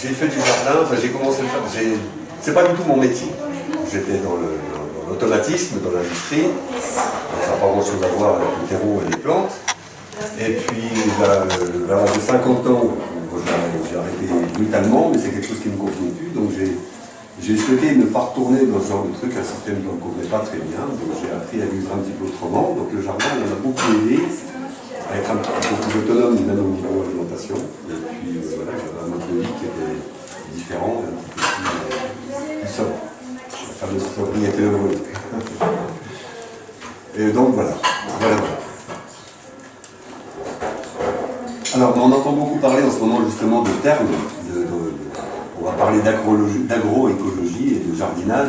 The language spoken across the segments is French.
j'ai fait du jardin, enfin j'ai commencé à faire, c'est pas du tout mon métier. J'étais dans l'automatisme, dans l'industrie, donc ça n'a pas grand chose à voir avec le terreau et les plantes. Et puis, à l'âge de 50 ans, j'ai arrêté brutalement, mais c'est quelque chose qui ne me convenait plus, donc j'ai souhaité ne pas retourner dans ce genre de truc, un système qui ne me convenait pas très bien, donc j'ai appris à vivre un petit peu autrement. Donc le jardin m'a beaucoup aidé à être un petit peu plus autonome, même au niveau alimentation. Et puis voilà, j'avais un mode de vie qui était différent, un petit peu plus sobre. La fameuse sobriété heureuse. Et donc voilà. Alors on entend beaucoup parler en ce moment justement de termes, on va parler d'agroécologie et de jardinage.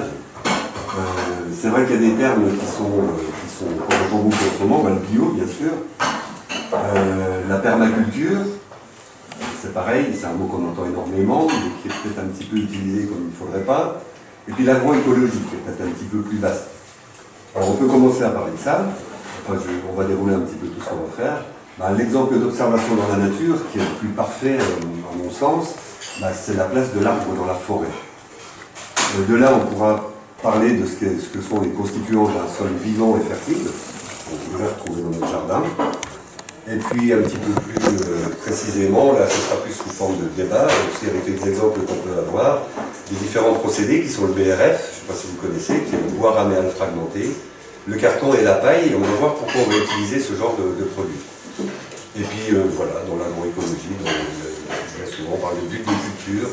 C'est vrai qu'il y a des termes qu'on entend beaucoup en ce moment, le bio bien sûr, la permaculture, c'est pareil, c'est un mot qu'on entend énormément, mais qui est peut-être un petit peu utilisé comme il ne faudrait pas, et puis l'agroécologie qui est peut-être un petit peu plus vaste. Alors on peut commencer à parler de ça, enfin, on va dérouler un petit peu tout ce qu'on va faire. L'exemple d'observation dans la nature, qui est le plus parfait à mon sens, c'est la place de l'arbre dans la forêt. De là, on pourra parler de ce que sont les constituants d'un sol vivant et fertile, qu'on peut déjà retrouver dans notre jardin. Et puis, un petit peu plus précisément, là, ce sera plus sous forme de débat, aussi avec les exemples qu'on peut avoir, des différents procédés qui sont le BRF, je ne sais pas si vous connaissez, qui est le bois raméal fragmenté, le carton et la paille, et on va voir pourquoi on va utiliser ce genre de produits. Et puis voilà, dans l'agroécologie, souvent on parle de viticulture,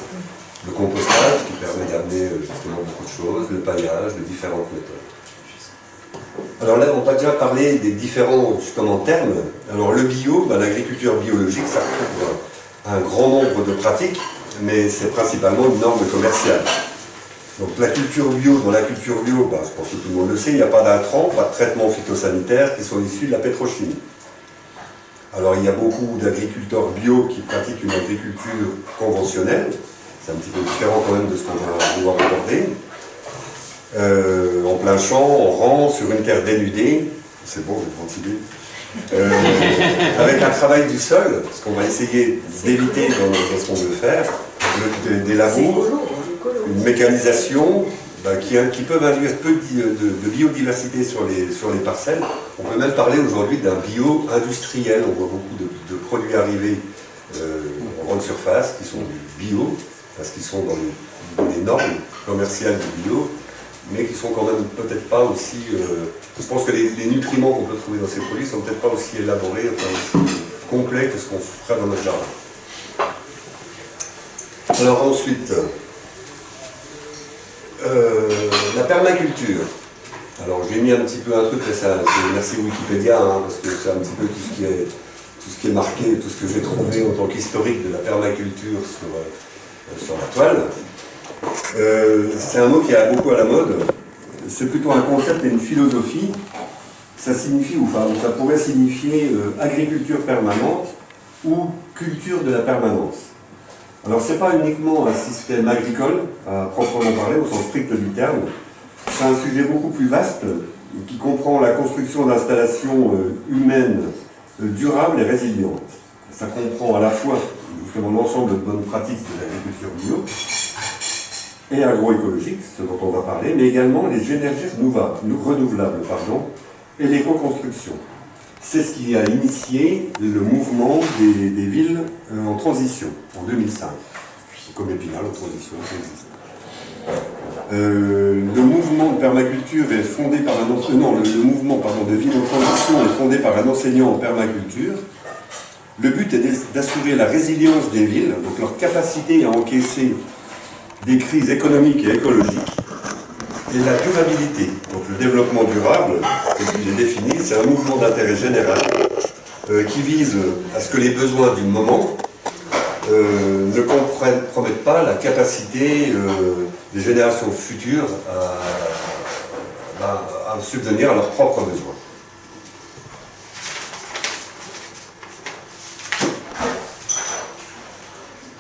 le compostage qui permet d'amener justement beaucoup de choses, le paillage, de différentes méthodes. Alors là, on va déjà parler des différents justement termes. Alors le bio, l'agriculture biologique, ça recouvre un grand nombre de pratiques, mais c'est principalement une norme commerciale. Donc la culture bio, dans la culture bio, je pense que tout le monde le sait, il n'y a pas d'intrants, pas de traitements phytosanitaires qui sont issus de la pétrochimie. Alors il y a beaucoup d'agriculteurs bio qui pratiquent une agriculture conventionnelle, c'est un petit peu différent quand même de ce qu'on va pouvoir aborder. En plein champ, en rang, sur une terre dénudée, c'est bon, je vais continuer. Avec un travail du sol, ce qu'on va essayer d'éviter dans ce qu'on veut faire, des labours, une mécanisation, qui peuvent induire peu de biodiversité sur les parcelles. On peut même parler aujourd'hui d'un bio-industriel. On voit beaucoup de produits arriver en grande surface qui sont bio, parce qu'ils sont dans les normes commerciales du bio, mais qui sont quand même peut-être pas aussi... je pense que les nutriments qu'on peut trouver dans ces produits sont peut-être pas aussi élaborés, enfin aussi complets que ce qu'on ferait dans notre jardin. Alors ensuite... la permaculture. Alors j'ai mis un petit peu un truc, merci Wikipédia, parce que c'est un petit peu tout ce qui est marqué, tout ce que j'ai trouvé en tant qu'historique de la permaculture sur la toile. C'est un mot qui est beaucoup à la mode. C'est plutôt un concept et une philosophie. Ça signifie, ça pourrait signifier agriculture permanente ou culture de la permanence. Alors ce n'est pas uniquement un système agricole, à proprement parler, au sens strict du terme. C'est un sujet beaucoup plus vaste, qui comprend la construction d'installations humaines durables et résilientes. Ça comprend à la fois justement l'ensemble de bonnes pratiques de l'agriculture bio et agroécologique, ce dont on va parler, mais également les énergies renouvelables et l'éco-construction. C'est ce qui a initié le mouvement des villes en transition, en 2005. Comme Épinal, en transition, ça existe. Le mouvement de permaculture est fondé par un enseignant, le mouvement de ville en transition est fondé par un enseignant en permaculture. Le but est d'assurer la résilience des villes, donc leur capacité à encaisser des crises économiques et écologiques, et la durabilité. Donc le développement durable, tel qu'il est défini, c'est un mouvement d'intérêt général qui vise à ce que les besoins du moment ne compromettent pas la capacité des générations futures à subvenir à leurs propres besoins.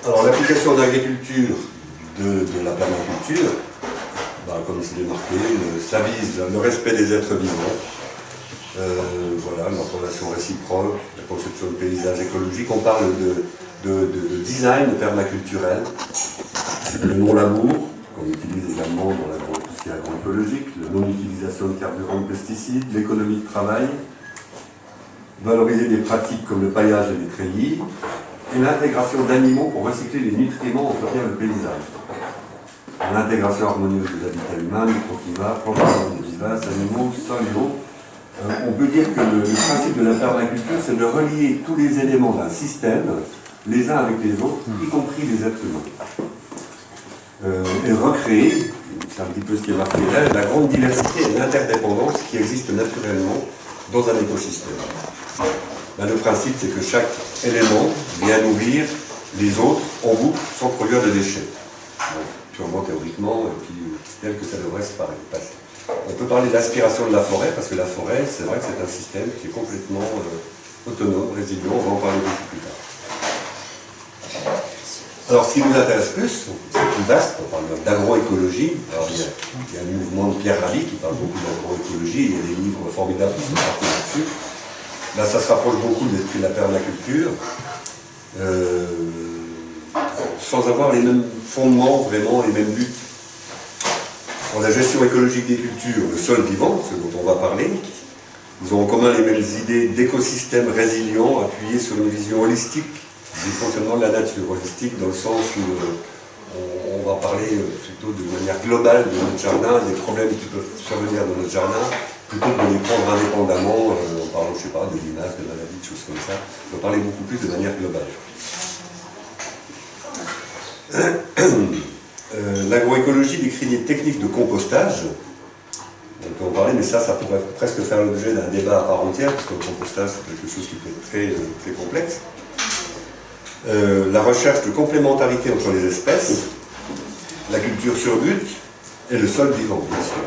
Alors l'application de l'agriculture de la permaculture, comme c'est marqué, ça vise le respect des êtres vivants, voilà, l'information réciproque, la conception de paysages écologiques. On parle de design permaculturel, le non-labour, qu'on utilise également dans tout ce qui est agroécologique, la non-utilisation de carburants de pesticides, l'économie de travail, valoriser des pratiques comme le paillage et les treillis, et l'intégration d'animaux pour recycler les nutriments, entretenir le paysage. L'intégration harmonieuse des habitats humains, microclimats, propagation des vivaces, animaux, sol et eau. On peut dire que le principe de la permaculture, c'est de relier tous les éléments d'un système, les uns avec les autres, y compris les êtres humains. Et recréer, c'est un petit peu ce qui est marqué là, la grande diversité et l'interdépendance qui existent naturellement dans un écosystème. Là, le principe, c'est que chaque élément vient nourrir les autres en boucle sans produire de déchets. Bon, purement théoriquement, et puis tel que ça devrait se passer. On peut parler de l'aspiration de la forêt, parce que la forêt, c'est vrai que c'est un système qui est complètement autonome, résilient, on va en parler beaucoup plus tard. Alors, ce qui nous intéresse plus, c'est plus vaste, on parle d'agroécologie. Alors, il y a un mouvement de Pierre Rabhi qui parle beaucoup d'agroécologie, il y a des livres formidables qui sont sortis là-dessus. Là, ça se rapproche beaucoup de l'esprit de la permaculture, sans avoir les mêmes fondements, vraiment les mêmes buts. Pour la gestion écologique des cultures, le sol vivant, ce dont on va parler, ils ont en commun les mêmes idées d'écosystèmes résilients appuyés sur une vision holistique du fonctionnement de la nature. Holistique dans le sens où on va parler plutôt de manière globale de notre jardin, des problèmes qui peuvent survenir dans notre jardin, plutôt que de les prendre indépendamment, en parlant, je ne sais pas, de limaces, de maladies, de choses comme ça. On va parler beaucoup plus de manière globale. L'agroécologie décrit des techniques de compostage. On peut en parler, mais ça pourrait presque faire l'objet d'un débat à part entière, parce que le compostage, c'est quelque chose qui peut être très, très complexe. La recherche de complémentarité entre les espèces, la culture sur but et le sol vivant, bien sûr.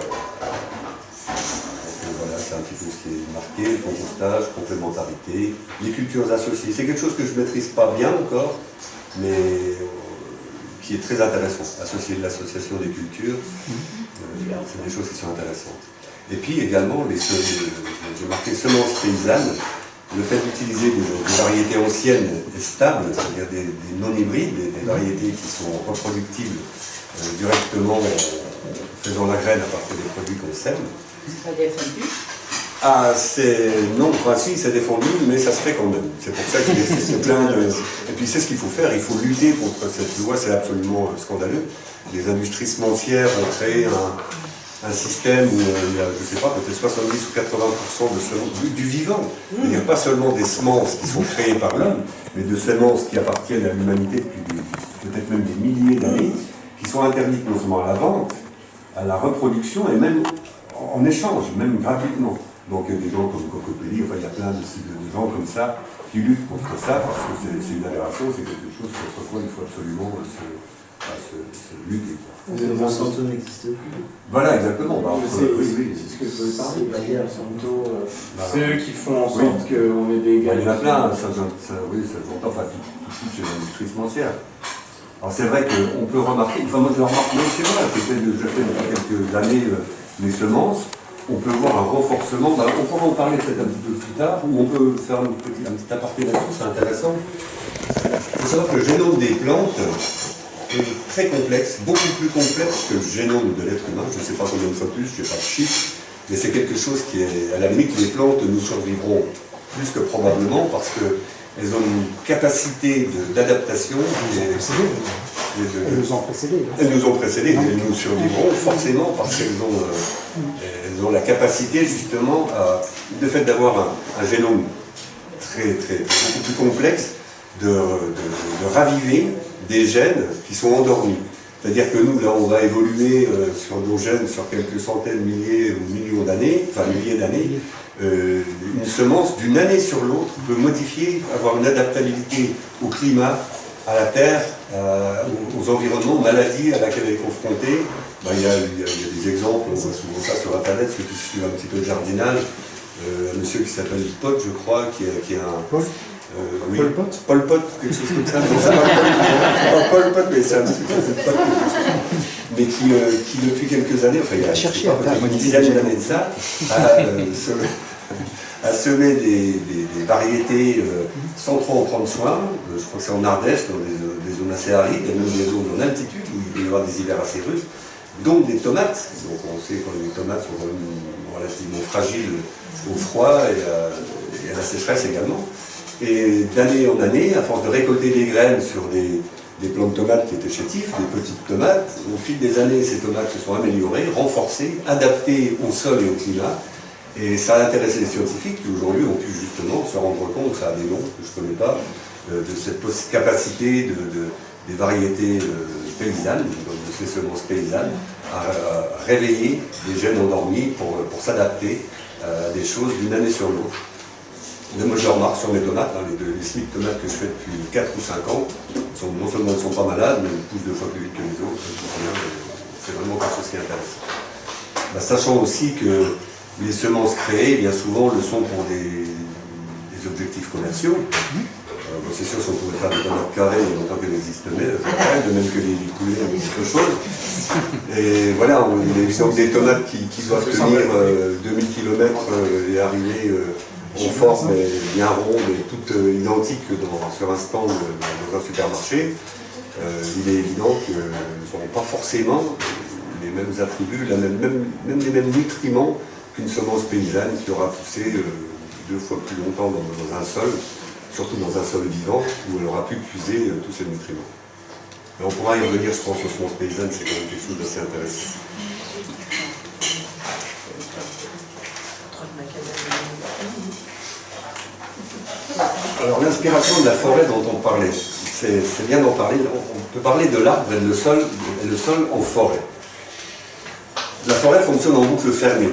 Donc, voilà, c'est un petit peu ce qui est marqué, le compostage, complémentarité, les cultures associées. C'est quelque chose que je ne maîtrise pas bien encore, mais qui est très intéressant. Associer l'association des cultures, c'est des choses qui sont intéressantes. Et puis également, j'ai marqué semences paysannes, le fait d'utiliser des variétés anciennes et stables, c'est-à-dire des non-hybrides, des variétés qui sont reproductibles directement en faisant la graine à partir des produits qu'on sème. C'est pas défendu? Ah, non, enfin si, c'est défendu, mais ça se fait quand même. C'est pour ça qu'il existe plein de... Et puis c'est ce qu'il faut faire, il faut lutter contre cette loi, c'est absolument scandaleux. Les industries semencières ont créé un système où il y a, je ne sais pas, peut-être 70 ou 80% de semences, du vivant. Il n'y a pas seulement des semences qui sont créées par l'homme, mais de semences qui appartiennent à l'humanité depuis peut-être même des milliers d'années, qui sont interdites non seulement à la vente, à la reproduction et même en échange, même gratuitement. Donc des gens comme Cocopelli, enfin il y a plein de gens comme ça qui luttent contre ça, parce que c'est une aberration, c'est quelque chose contre quoi il faut absolument se lutter. Les Monsanto n'existent plus. Voilà, exactement. C'est ce que je voulais parler. Monsanto, c'est eux qui font en sorte qu'on ait des gars. Il y en a plein, oui, ça j'entends, enfin toutes ces industries semencières. Alors c'est vrai qu'on peut remarquer, enfin moi je le remarque même chez moi, je fais depuis quelques années les semences, on peut voir un renforcement, on pourra en parler peut-être un petit peu plus tard, ou on peut faire un petit aparté là-dessus, c'est intéressant. Il faut savoir que le génome des plantes est très complexe, beaucoup plus complexe que le génome de l'être humain, je ne sais pas combien de fois plus, je n'ai pas de chiffre, mais c'est quelque chose qui est, à la limite, les plantes nous survivront plus que probablement, parce qu'elles ont une capacité d'adaptation. Elles nous ont précédés. Elles nous ont précédés, elles nous survivront forcément parce qu'elles ont la capacité justement, le fait d'avoir un génome beaucoup plus complexe, de raviver des gènes qui sont endormis. C'est-à-dire que nous, là, on va évoluer sur nos gènes sur quelques centaines, milliers ou millions d'années, enfin milliers d'années. Une semence, d'une année sur l'autre, peut modifier, avoir une adaptabilité au climat, à la terre, aux environnements, aux maladies à laquelle elle est confrontée. Il y a des exemples, on voit souvent ça sur Internet, ceux qui suivent un petit peu le jardinage. Un monsieur qui s'appelle Pot, je crois, qui est un... Paul oui. Pol Pot Pol Pot, quelque chose comme ça. Non, c'est pas Pol Pot, mais c'est un petit peu Pot. Mais qui depuis quelques années, enfin il y a cherché à faire une dizaine d'années de ça, à semer des variétés sans trop en prendre soin. Je crois que c'est en Ardèche, dans des zones assez arides, et même des zones en altitude où il peut y avoir des hivers assez russes, donc des tomates. Donc on sait que les tomates sont relativement fragiles au froid et à la sécheresse également. Et d'année en année, à force de récolter des graines sur des plants de tomates qui étaient chétifs, des petites tomates, au fil des années, ces tomates se sont améliorées, renforcées, adaptées au sol et au climat. Et ça a intéressé les scientifiques qui aujourd'hui ont pu justement se rendre compte, ça a des noms que je ne connais pas, de cette capacité des variétés paysannes, de ces semences paysannes, à réveiller des gènes endormis pour s'adapter à des choses d'une année sur l'autre. Moi je remarque sur mes tomates, les semis de tomates que je fais depuis 4 ou 5 ans, non seulement elles ne sont pas malades, mais elles poussent 2 fois plus vite que les autres. C'est vraiment quelque chose qui intéresse. Sachant aussi que les semences créées, bien souvent, le sont pour des objectifs commerciaux. C'est sûr, si on pouvait faire des tomates carrées, il y a longtemps qu'elles existaient, de même que les coulées ou autre chose. Et voilà, on a l'exemple des tomates qui doivent tenir 2000 km et arriver en forme, bien ronde et toutes identiques sur un stand dans un supermarché. Il est évident qu'elles n'auront pas forcément les mêmes attributs, même les mêmes nutriments qu'une semence paysanne qui aura poussé 2 fois plus longtemps dans un sol, surtout dans un sol vivant, où elle aura pu puiser tous ces nutriments. Et on pourra y revenir, je pense, aux semences paysannes, c'est quand même quelque chose d'assez intéressant. Alors l'inspiration de la forêt dont on parlait, c'est bien d'en parler. On peut parler de l'arbre et le sol en forêt. La forêt fonctionne en boucle fermée.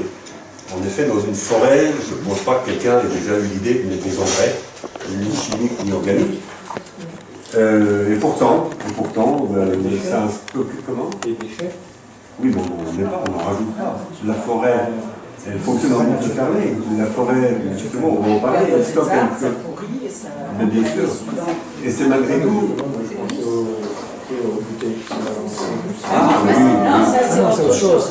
En effet, dans une forêt, je ne pense pas que quelqu'un ait déjà eu l'idée de mettre des engrais, ni chimiques ni organiques. Et pourtant, c'est un stock. Comment ? Des déchets. Oui, mais on n'en met pas, on n'en rajoute pas. La forêt, elle fonctionne en boucle fermée. La forêt, justement, on va en parler, elle stocke un peu. Mais bien sûr. Et c'est malgré tout. Ah, oui, c'est autre chose.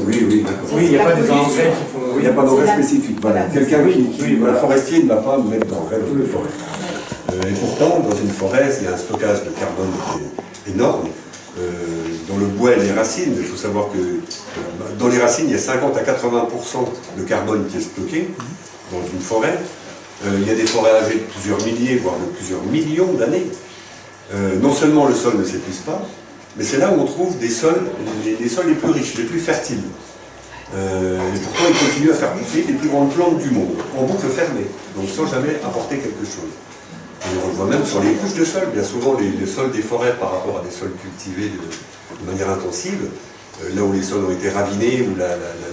Oui, il n'y a pas des engrais qui font. Il n'y a pas d'engrais spécifique. Voilà. Quelqu'un un forestier ne va pas mettre d'engrais dans une forêt. Et pourtant, dans une forêt, il y a un stockage de carbone énorme. Dans le bois et les racines, il faut savoir que dans les racines, il y a 50 à 80% de carbone qui est stocké dans une forêt. Il y a des forêts âgées de plusieurs milliers, voire de plusieurs millions d'années. Non seulement le sol ne s'épuise pas, mais c'est là où on trouve les sols les plus riches, les plus fertiles. Et pourtant, ils continuent à faire pousser les plus grandes plantes du monde, en boucle fermée, donc sans jamais apporter quelque chose. Et on le voit même sur les couches de sol. Bien souvent, les sols des forêts par rapport à des sols cultivés de manière intensive, là où les sols ont été ravinés, où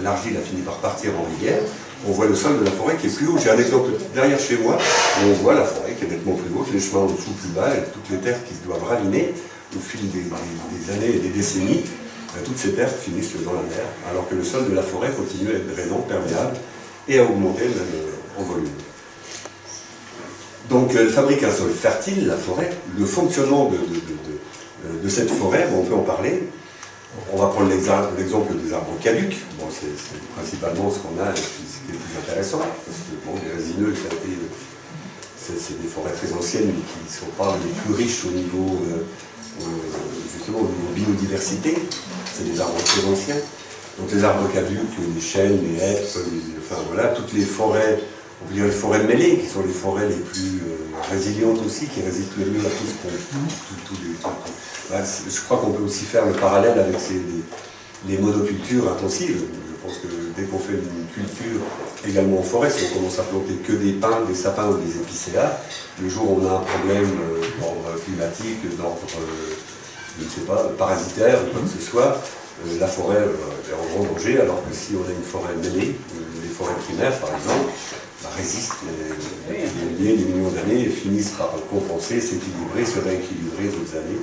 l'argile a fini par partir en rivière, on voit le sol de la forêt qui est plus haut. J'ai un exemple derrière chez moi, où on voit la forêt qui est nettement plus haute, les chemins en dessous plus bas, et toutes les terres qui se doivent raviner au fil des années et des décennies. Toutes ces terres finissent dans la mer, alors que le sol de la forêt continue à être drainant, perméable, et à augmenter même en volume. Donc elle fabrique un sol fertile, la forêt. Le fonctionnement de cette forêt, on peut en parler. On va prendre l'exemple des arbres caducs. Bon, c'est principalement ce qu'on a, ce qui est le plus intéressant, parce que bon, les résineux, c'est des forêts très anciennes, mais qui ne sont pas les plus riches au niveau, justement, au niveau biodiversité. C'est des arbres très anciens. Donc les arbres caducs, les chênes, les hêtres, enfin voilà, toutes les forêts, on peut dire les forêts mêlées, qui sont les forêts les plus résilientes aussi, qui résistent le mieux à tout ce qu'on... Je crois qu'on peut aussi faire le parallèle avec les monocultures intensives. Je pense que dès qu'on fait une culture également en forêt, si on commence à planter que des pins, des sapins ou des épicéas, le jour où on a un problème d'ordre climatique, d'ordre, je ne sais pas, parasitaire ou quoi que ce soit, la forêt est en grand danger, alors que si on a une forêt mêlée, les forêts primaires par exemple, résistent des millions d'années et finissent par compenser, s'équilibrer, se rééquilibrer d'autres années.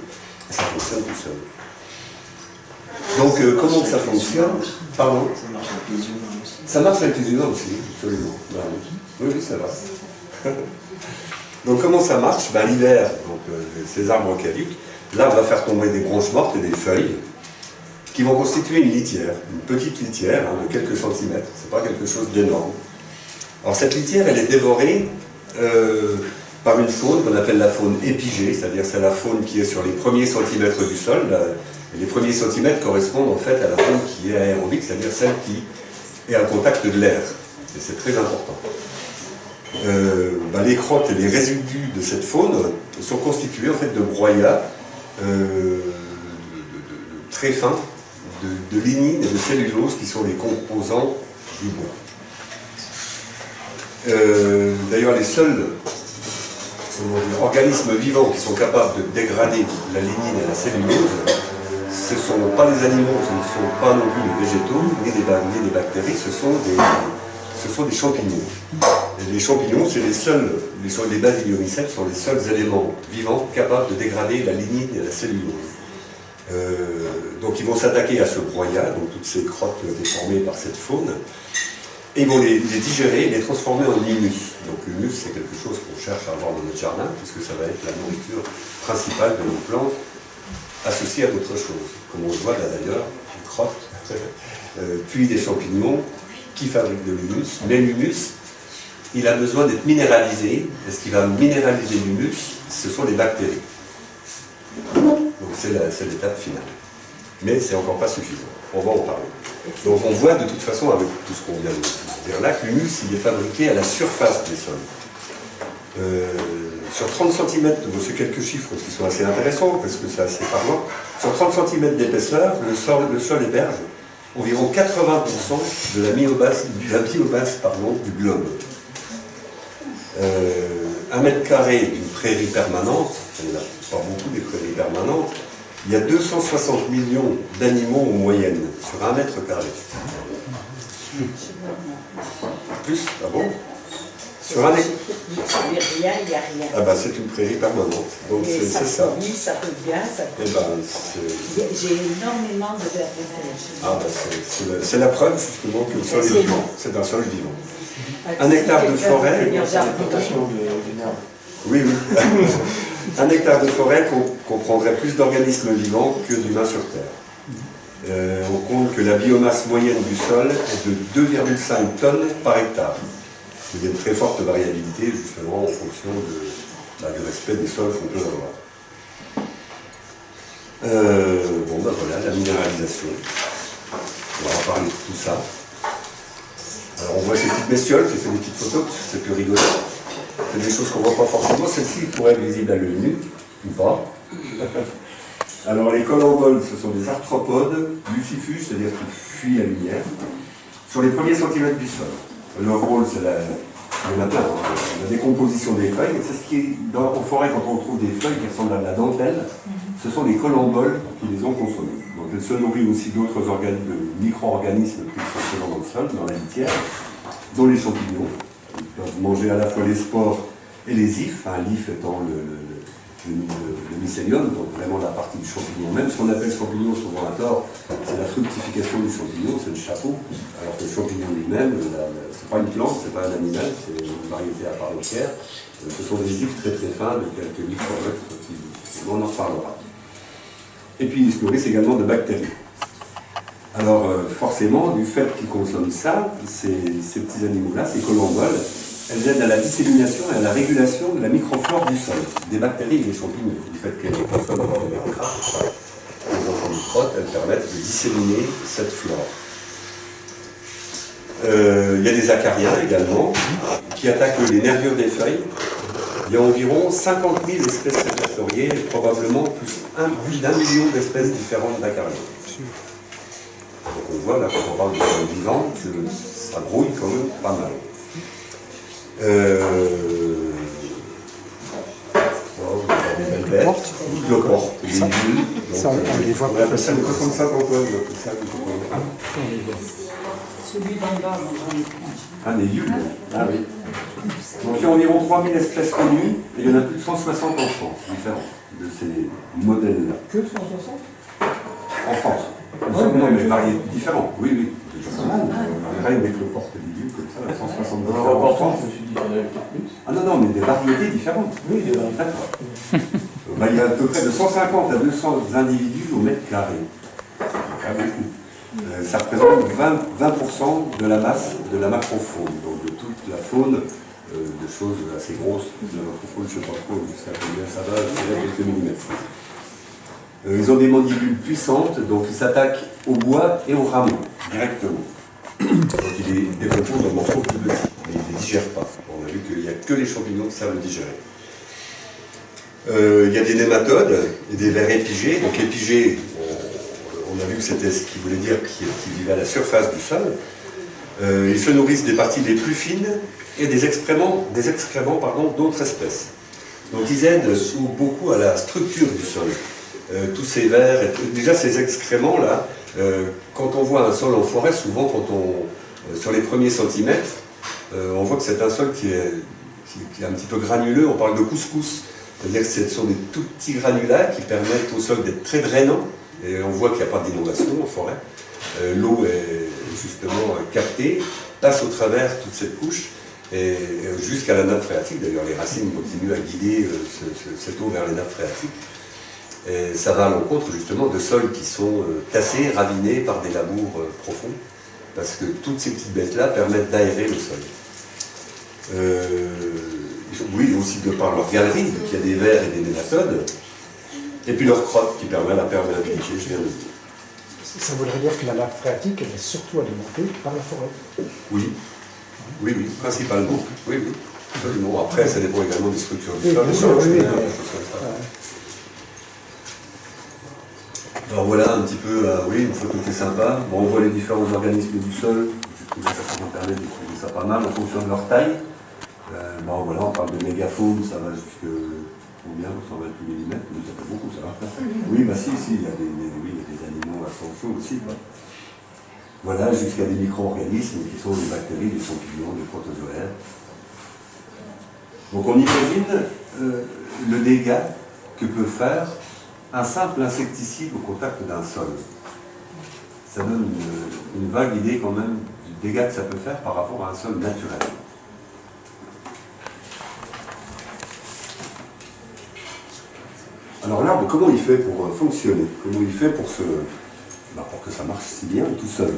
Et ça fonctionne tout seul. Donc comment que ça fonctionne? Pardon? Ça marche avec les humains aussi. Ça marche avec les humains aussi, absolument. Oui, ça va. Donc comment ça marche? L'hiver, ces arbres caducs, l'arbre va faire tomber des branches mortes et des feuilles qui vont constituer une litière, une petite litière de quelques centimètres, c'est pas quelque chose d'énorme. Alors cette litière, elle est dévorée par une faune qu'on appelle la faune épigée, c'est-à-dire c'est la faune qui est sur les premiers centimètres du sol. Et les premiers centimètres correspondent en fait à la faune qui est aérobique, c'est-à-dire celle qui est à contact de l'air. Et c'est très important. Les crottes et les résidus de cette faune sont constitués en fait de broyats très fins, de lignine et de cellulose qui sont les composants du bois. D'ailleurs, les seuls organismes vivants qui sont capables de dégrader la lignine et la cellulose, ce ne sont pas les animaux, ce ne sont pas non plus les végétaux, ni des bactéries, ce sont des champignons. Et les champignons, c'est les basidiomycètes sont les seuls éléments vivants capables de dégrader la lignine et la cellulose. Donc ils vont s'attaquer à ce broyat, donc toutes ces crottes déformées par cette faune, et ils vont les digérer et les transformer en humus. Donc l'humus, c'est quelque chose qu'on cherche à avoir dans notre jardin, puisque ça va être la nourriture principale de nos plantes, associée à d'autres choses. Comme on le voit là d'ailleurs, une crotte, puis des champignons qui fabriquent de l'humus. Mais l'humus, il a besoin d'être minéralisé, et ce qui va minéraliser l'humus, ce sont les bactéries. Donc c'est l'étape finale. Mais c'est encore pas suffisant. On va en parler. Donc on voit de toute façon, avec tout ce qu'on vient de dire là, que l'humus, il est fabriqué à la surface des sols. Sur 30 cm, c'est quelques chiffres qui sont assez intéressants, parce que c'est assez parlant. Sur 30 cm d'épaisseur, le sol héberge environ 80% de la biomasse du globe. 1 mètre carré d'une prairie permanente, il n'y en a pas beaucoup des prairies permanentes, il y a 260 millions d'animaux en moyenne sur 1 mètre carré. Plus, ah bon? Sur un Il n'y a rien, il n'y a rien. Ah bah c'est une prairie permanente, donc c'est ça. Ça revient, ça Eh ben, j'ai énormément de vertébrés. Ah bah c'est la preuve justement que le sol est vivant, c'est un sol vivant. 1 hectare de forêt. Oui, oui. 1 hectare de forêt comprendrait plus d'organismes vivants que d'humains sur Terre. On compte que la biomasse moyenne du sol est de 2,5 tonnes par hectare. Il y a une très forte variabilité justement en fonction du respect des sols qu'on peut avoir. Voilà, la minéralisation. On va parler de tout ça. Alors on voit ces petites bestioles, j'ai fait des petites photos, c'est plus rigolo. C'est des choses qu'on ne voit pas forcément. Celle-ci pourrait être visible à l'œil nu, ou pas. Alors les colamboles, ce sont des arthropodes lucifuges, c'est-à-dire qui fuient la lumière, sur les premiers centimètres du sol. Leur rôle, c'est la décomposition des feuilles. C'est ce qui est en forêt, quand on trouve des feuilles qui ressemblent à de la dentelle, ce sont les colamboles qui les ont consommées. Donc elles se nourrissent aussi d'autres micro-organismes qui sont présents dans le sol, dans la litière, dont les champignons. Ils peuvent manger à la fois les spores et les ifs, l'if étant le mycélium, donc vraiment la partie du champignon. Même ce qu'on appelle champignon souvent à tort, c'est la fructification du champignon, c'est le chapeau, alors que le champignon lui-même, c'est pas une plante, c'est pas un animal, c'est une variété à part entière. Ce sont des ifs très très fins de quelques micromètres, on en reparlera. Et puis ils se nourrissent également de bactéries. Alors forcément, du fait qu'ils consomment ça, ces petits animaux-là, ces colamboles, elles aident à la dissémination et à la régulation de la microflore du sol, des bactéries et des champignons. Du fait qu'elles consomment des enfants de crottes, elles permettent de disséminer cette flore. Il y a des acariens également, qui attaquent les nervures des feuilles. Il y a environ 50 000 espèces répertoriées, et probablement plus d'un million d'espèces différentes d'acariens. Donc on voit là, quand on parle de sol vivant, que ça grouille quand même pas mal. Des belles bêtes, le porte, les bulles. On appelle ça le coton de Saint-Antoine. Celui d'en bas, Ah, les yules. Ah oui. Donc il y a environ 3000 espèces connues, et il y en a plus de 160 en France, différentes de ces modèles-là. Que 160 En France. Non, mais variétés différentes, oui, oui. Rien avec le porte-bidule comme ça, 160 En rapportant, je me suis dit qu'il y en avait peut-être plus. Ah non, mais des variétés différentes. Oui, des variétés. D'accord. Il y a à peu près de 150 à 200 individus au mètre carré. C'est pas beaucoup. Ça représente 20% de la masse de la macrofaune, donc de toute la faune, de choses assez grosses. La faune, je ne sais pas trop jusqu'à combien ça va, je dirais quelques millimètres. Ils ont des mandibules puissantes, donc ils s'attaquent au bois et aux rameaux, directement. Donc ils les décomposent en morceaux plus petits, mais ils ne les digèrent pas. On a vu qu'il n'y a que les champignons qui savent le digérer. Il y a des nématodes et des vers épigés. Donc épigés, on a vu que c'était ce qui voulait dire qu'ils vivaient à la surface du sol. Ils se nourrissent des parties les plus fines et des excréments d'autres espèces. Donc ils aident beaucoup à la structure du sol. Tous ces vers, déjà ces excréments-là, quand on voit un sol en forêt, souvent sur les premiers centimètres, on voit que c'est un sol qui est un petit peu granuleux, on parle de couscous. C'est-à-dire que ce sont des tout petits granulats qui permettent au sol d'être très drainant, et on voit qu'il n'y a pas d'inondation en forêt. L'eau est justement captée, passe au travers toute cette couche, et jusqu'à la nappe phréatique. D'ailleurs, les racines continuent à guider cette eau vers les nappes phréatiques. Et ça va à l'encontre justement de sols qui sont tassés, ravinés par des labours profonds, parce que toutes ces petites bêtes-là permettent d'aérer le sol. Oui, aussi de par leur galerie, donc il y a des vers et des nématodes, et puis leur crotte qui permet la perméabilité, je viens de le dire. Ça voudrait dire que la nappe phréatique elle est surtout alimentée par la forêt. Oui, oui, oui, principalement. Oui, oui, absolument. Après, ça dépend également des structures du sol, des choses comme ça. Alors voilà un petit peu, oui, une photo qui est sympa. Bon, on voit les différents organismes du sol. Je trouve ça sur Internet, j'ai trouvé ça pas mal en fonction de leur taille. Bon, voilà, on parle de mégafaune, ça va jusque combien 128 mm, mais ça fait beaucoup ça. Oui, bah si, il y a des animaux à sang chaud aussi. Quoi. Voilà, jusqu'à des micro-organismes qui sont les bactéries, les champignons, les protozoaires. Donc on imagine le dégât que peut faire un simple insecticide au contact d'un sol. Ça donne une vague idée quand même du dégât que ça peut faire par rapport à un sol naturel. Alors l'arbre, comment il fait pour fonctionner? Comment il fait pour que ça marche si bien tout seul?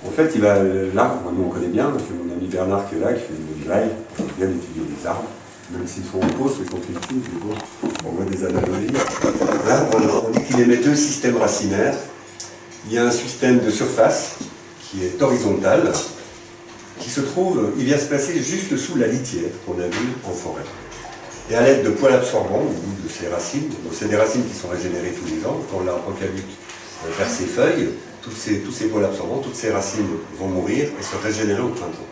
En fait, l'arbre, nous on connaît bien, c'est mon ami Bernard qui est là, qui fait une graille, qui a bien étudié les arbres, même s'ils sont en pause, mais quand ils poussent, on voit des analogies. L'arbre, on dit qu'il émet deux systèmes racinaires. Il y a un système de surface qui est horizontal, qui se trouve, il vient se placer juste sous la litière qu'on a vue en forêt. Et à l'aide de poils absorbants au bout de ces racines, donc c'est des racines qui sont régénérées tous les ans, quand l'arbre eucalypte perd ses feuilles, tous ces poils absorbants, toutes ces racines vont mourir et se régénérer au printemps.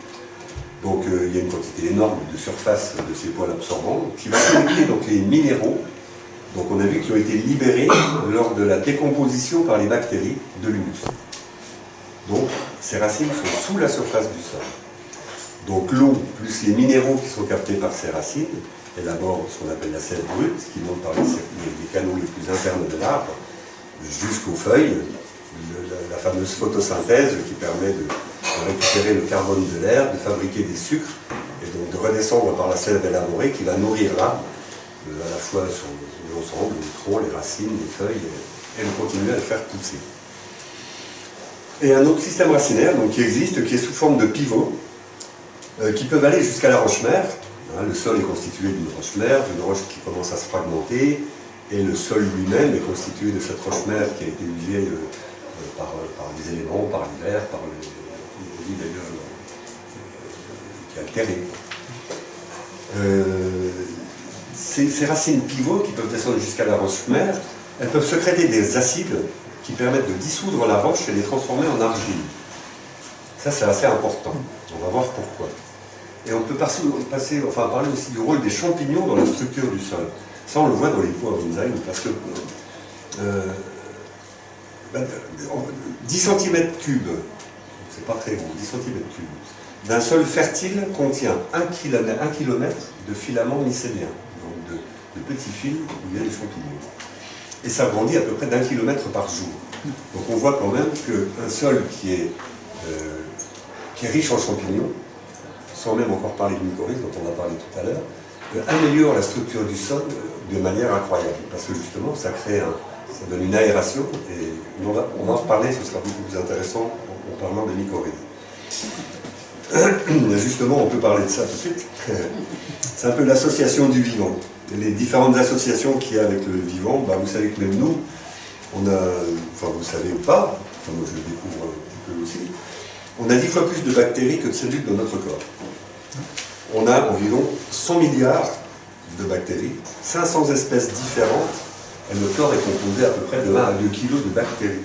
Donc il y a une quantité énorme de surface de ces poils absorbants qui va connecter donc les minéraux, donc on a vu qu'ils ont été libérés lors de la décomposition par les bactéries de l'humus. Donc ces racines sont sous la surface du sol. Donc l'eau plus les minéraux qui sont captés par ces racines élaborent ce qu'on appelle la sève brute, qui monte par les canaux les plus internes de l'arbre jusqu'aux feuilles, la fameuse photosynthèse qui permet de récupérer le carbone de l'air, de fabriquer des sucres, et donc de redescendre par la sève élaborée qui va nourrir l'arbre, à la fois sur l'ensemble, les troncs, les racines, les feuilles, et continuer à le faire pousser. Et un autre système racinaire donc, qui existe, qui est sous forme de pivots, qui peuvent aller jusqu'à la roche-mère. Le sol est constitué d'une roche-mère, d'une roche qui commence à se fragmenter, et le sol lui-même est constitué de cette roche-mère qui a été usée par les éléments, par l'hiver, par le d'ailleurs qui est altéré. Ces racines pivots qui peuvent descendre jusqu'à la roche-mère, elles peuvent sécréter des acides qui permettent de dissoudre la roche et les transformer en argile. Ça, c'est assez important. On va voir pourquoi. Et on peut parler aussi du rôle des champignons dans la structure du sol. Ça, on le voit dans les pots à bonsaï, parce que 10 cm3, c'est pas très gros, 10 cm3, d'un sol fertile contient 1 km de filaments mycéliens, donc de petits fils où il y a des champignons. Et ça grandit à peu près d'1 km par jour. Donc on voit quand même qu'un sol qui est riche en champignons, sans même encore parler de mycorhizes dont on a parlé tout à l'heure, améliore la structure du sol de manière incroyable. Parce que justement, ça donne une aération, et on va en reparler, ce sera beaucoup plus intéressant en parlant des mycorhizes. Justement, on peut parler de ça tout de suite. C'est un peu l'association du vivant. Les différentes associations qu'il y a avec le vivant, bah, vous savez que même nous, on a, enfin vous savez ou pas, enfin moi je le découvre un petit peu aussi, on a 10 fois plus de bactéries que de cellules dans notre corps. On a environ 100 milliards de bactéries, 500 espèces différentes, et notre corps est composé à peu près de 1 à 2 kilos de bactéries.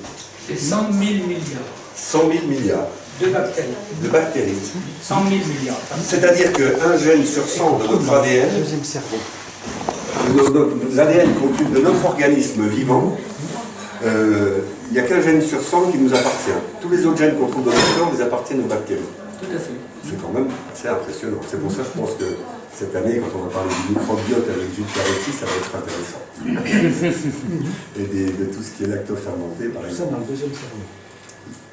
C'est 100 000 milliards 100 000 milliards de bactéries. de bactéries. 100 000 milliards. C'est-à-dire qu'un gène sur 100 de notre ADN, Deuxième cerveau. l'ADN de notre organisme vivant, il n'y a qu'un gène sur 100 qui nous appartient. Tous les autres gènes qu'on trouve dans notre corps, ils appartiennent aux bactéries. Tout à fait. C'est quand même assez impressionnant. C'est pour ça que je pense que cette année, quand on va parler du microbiote avec Gilles Carotti, ça va être intéressant. Et de tout ce qui est lactofermenté, par Tout ça exemple. dans le deuxième cerveau.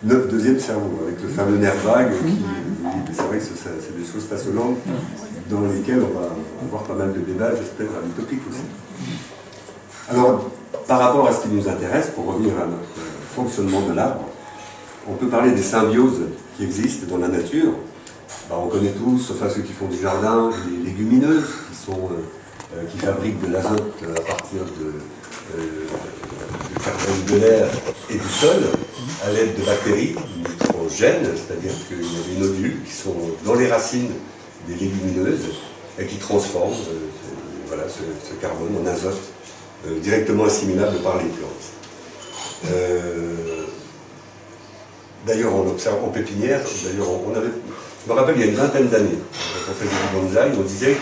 Notre deuxième cerveau, avec le fameux nerf vague, c'est vrai que c'est des choses passionnantes dans lesquelles on va avoir pas mal de débats, j'espère, à l'utopique aussi. Alors, par rapport à ce qui nous intéresse, pour revenir à notre fonctionnement de l'arbre, on peut parler des symbioses qui existent dans la nature. Bah, on connaît tous, sauf à ceux qui font du jardin, les légumineuses qui fabriquent de l'azote à partir de carbone de l'air et du sol à l'aide de bactéries nitrogènes, c'est-à-dire qu'il y a des nodules qui sont dans les racines des légumineuses et qui transforment voilà, ce carbone en azote directement assimilable par les plantes. D'ailleurs, on observe en pépinière, je me rappelle il y a une vingtaine d'années, quand on faisait du bonsaï, on disait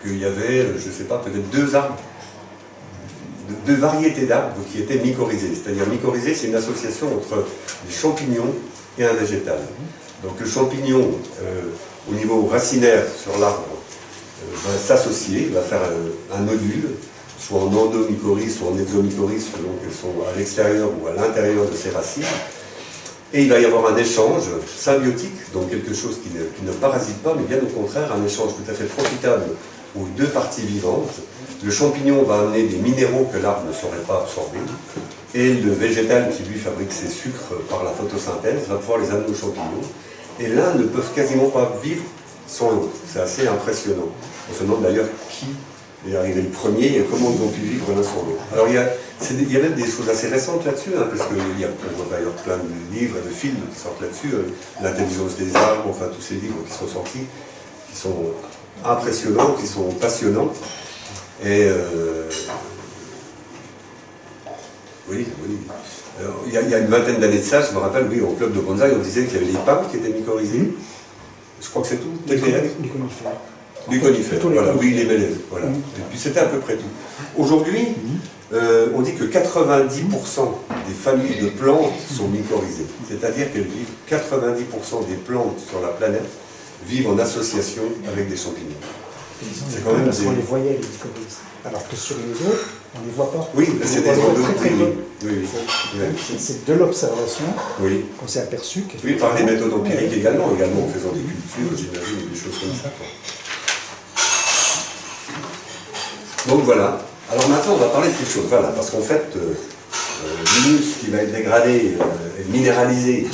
qu'il y avait, je ne sais pas, peut-être 2 arbres, 2 variétés d'arbres qui étaient mycorhizés. C'est-à-dire mycorhizé, c'est une association entre des champignons et un végétal. Donc le champignon, au niveau racinaire sur l'arbre, va s'associer, va faire un nodule, soit en endomycorhize, soit en exomycorhize, selon qu'elles sont à l'extérieur ou à l'intérieur de ces racines. Et il va y avoir un échange symbiotique, donc quelque chose qui ne parasite pas, mais bien au contraire, un échange tout à fait profitable aux 2 parties vivantes. Le champignon va amener des minéraux que l'arbre ne saurait pas absorber, et le végétal qui lui fabrique ses sucres par la photosynthèse va pouvoir les amener aux champignons. Et l'un ne peut quasiment pas vivre sans l'autre. C'est assez impressionnant. On se demande d'ailleurs qui est arrivé le premier et comment ils ont pu vivre l'un sans l'autre. Alors il y a même des choses assez récentes là-dessus, hein, parce qu'on voit d'ailleurs plein de livres et de films qui sortent là-dessus, l'intelligence des arbres, enfin tous ces livres qui sont sortis, qui sont impressionnants, qui sont passionnants. Et oui. Alors, il y a une vingtaine d'années de ça, je me rappelle, oui, au club de bonsaï, on disait qu'il y avait les pins qui étaient mycorhizés. Je crois que c'est tout. Les conifères. Les conifères, Plutôt les voilà, conifères. oui, les mélèzes, voilà. Et puis c'était à peu près tout. Aujourd'hui, on dit que 90% des familles de plantes sont mycorhizées. C'est-à-dire qu'elles vivent, 90% des plantes sur la planète vivent en association avec des champignons. C'est quand même Parce qu'on les voyait, les mycorhizes. Alors que sur les autres, on ne les voit pas. Oui, c'est des endogènes. Oui. C'est de l'observation Oui. qu'on s'est aperçu que... Oui, par les méthodes empiriques également en faisant des cultures, j'imagine, des choses comme ça. Donc voilà. Alors maintenant, on va parler de quelque chose. Voilà, parce qu'en fait, l'humus qui va être dégradé et minéralisé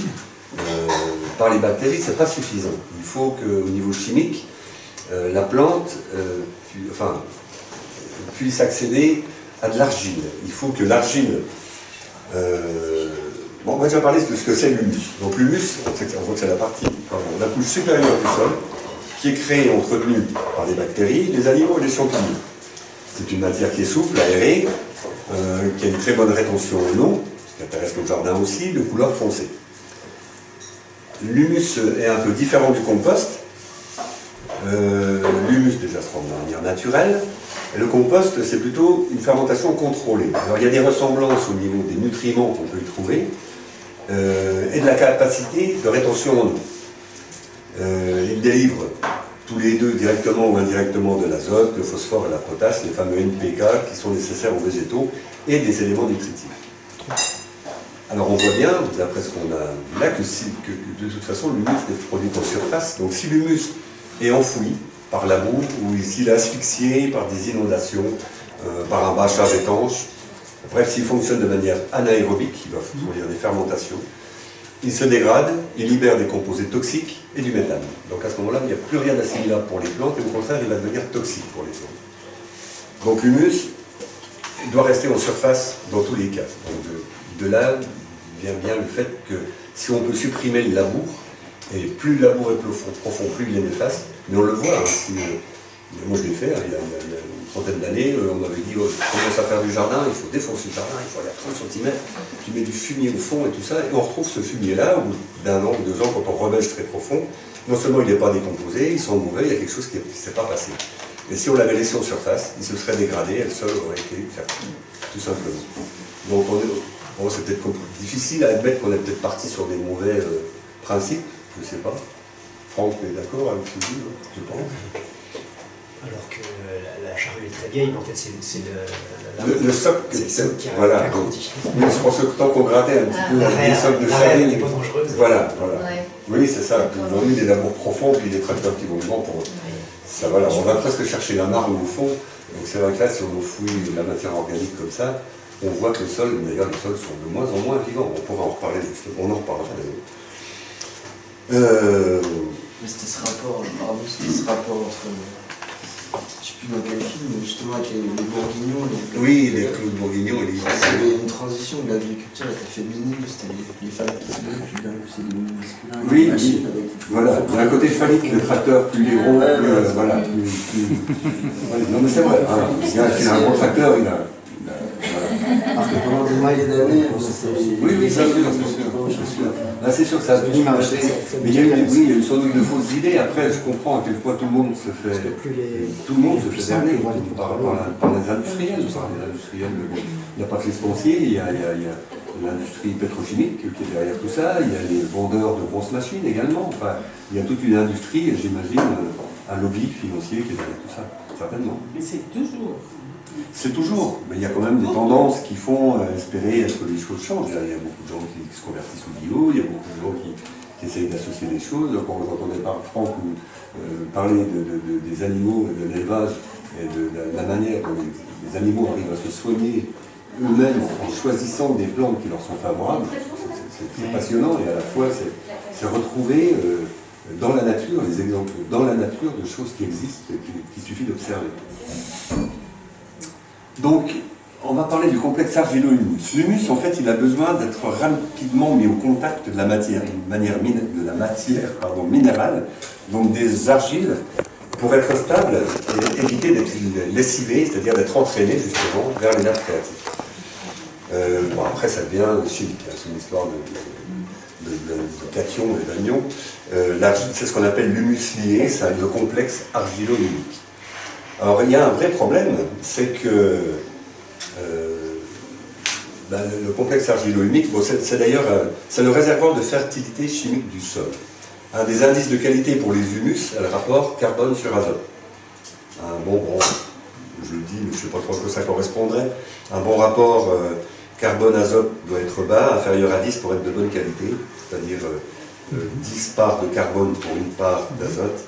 par les bactéries, c'est pas suffisant. Il faut qu'au niveau chimique, la plante puisse accéder à de l'argile. Il faut que l'argile... Bon, on va déjà parler de ce que c'est l'humus. Donc l'humus, on voit que c'est la partie, la couche supérieure du sol, qui est créée, entretenue par les bactéries, les animaux et les champignons. C'est une matière qui est souple, aérée, qui a une très bonne rétention en eau, ce qui intéresse le jardin aussi, de couleur foncée. L'humus est un peu différent du compost. L'humus déjà se forme de manière naturelle, et le compost c'est plutôt une fermentation contrôlée. Alors il y a des ressemblances au niveau des nutriments qu'on peut y trouver, et de la capacité de rétention en eau. Ils délivrent tous les deux directement ou indirectement de l'azote, le phosphore et la potasse, les fameux NPK qui sont nécessaires aux végétaux, et des éléments nutritifs. Alors on voit bien, d'après ce qu'on a vu là, que de toute façon l'humus est produit en surface. Donc si l'humus est enfoui par la boue, ou s'il est asphyxié par des inondations, par un bâchage étanche, bref, s'il fonctionne de manière anaérobique, il va produire des fermentations, il se dégrade, il libère des composés toxiques et du méthane. Donc à ce moment-là, il n'y a plus rien d'assimilable pour les plantes et au contraire, il va devenir toxique pour les plantes. Donc l'humus doit rester en surface dans tous les cas. Donc de là vient bien le fait que si on peut supprimer le labour, et plus le labour est profond, plus il est néfaste, mais on le voit, hein, moi je l'ai fait, hein, il y a une trentaine d'années, on m'avait dit, oh, je commence à faire du jardin, il faut défoncer le jardin, il faut aller à 30 cm, tu mets du fumier au fond et tout ça, et on retrouve ce fumier-là, au bout d'un an ou 2 ans, quand on rebêche très profond, non seulement il n'est pas décomposé, il sent mauvais, il y a quelque chose qui ne s'est pas passé. Et si on l'avait laissé en surface, il se serait dégradé et le sol aurait été fertile, tout simplement. Donc c'est peut-être difficile à admettre qu'on est peut-être parti sur des mauvais principes, je ne sais pas. Franck est d'accord avec ce que je dis, je pense. Alors que la charrue est très vieille, mais en fait c'est le socle qui a voilà. grandi. Oui, je pense que tant qu'on grattait un petit peu les socles de charrue n'est charrue. pas dangereuse. Voilà. Ouais. Oui, c'est ça. Ils ont eu des labours profonds, puis des tracteurs qui vont devant pour. Ça, voilà. On va presque chercher la marne au fond. Donc c'est vrai que là, si on fouille la matière organique comme ça, on voit que le sol, d'ailleurs, les sols sont de moins en moins vivants. On pourra en reparler justement. On en reparlera d'ailleurs. Mais c'était ce rapport entre, je sais plus dans quel film, mais justement avec les bourguignons. Oui, les Claude Bourguignon, il y une transition de l'agriculture était féminine, c'était les femmes qui se lèvent, puis d'un coup c'est des masculins. Oui, oui. Voilà, il y a un côté phallique, le tracteur, plus les ronds, voilà. Ouais, non mais c'est vrai, hein. Il a un gros tracteur, il a. Alors que pendant des milliers d'années, oui, c'est sûr. Là, c'est sûr, ça a pu marcher. Mais il y a eu sans doute de fausses idées. Après, je comprends à quel point tout le monde se fait. Tout le monde se fait cerner par les industriels. Il n'y a pas que les semenciers, il y a l'industrie pétrochimique qui est derrière tout ça. Il y a les vendeurs de grosses machines également. Enfin, il y a toute une industrie, j'imagine, un lobby financier qui est derrière tout ça, certainement. Mais c'est toujours. C'est toujours, mais il y a quand même des tendances qui font espérer que les choses changent. Il y a beaucoup de gens qui se convertissent au bio, il y a beaucoup de gens qui essayent d'associer les choses. Quand j'entendais Franck parler des animaux, de l'élevage et de la manière dont les animaux arrivent à se soigner eux-mêmes en choisissant des plantes qui leur sont favorables, c'est passionnant et à la fois c'est retrouver dans la nature, les exemples dans la nature de choses qui existent, qu'il suffit d'observer. Donc, on va parler du complexe argilo-humus. L'humus, en fait, il a besoin d'être rapidement mis au contact de la matière, minérale, donc des argiles, pour être stable et éviter d'être lessivé, c'est-à-dire d'être entraîné justement vers les nappes phréatiques. Bon, après, ça devient chimique, hein, c'est une histoire de cations et d'anions. C'est ce qu'on appelle l'humus lié, c'est le complexe argilo-humique. Alors il y a un vrai problème, c'est que le complexe argilo-humique, bon, c'est d'ailleurs c'est le réservoir de fertilité chimique du sol. Un des indices de qualité pour les humus, c'est le rapport carbone sur azote. Bon, je le dis, mais je ne sais pas trop à quoi ça correspondrait. Un bon rapport carbone-azote doit être bas, inférieur à 10 pour être de bonne qualité, c'est-à-dire 10 parts de carbone pour une part d'azote.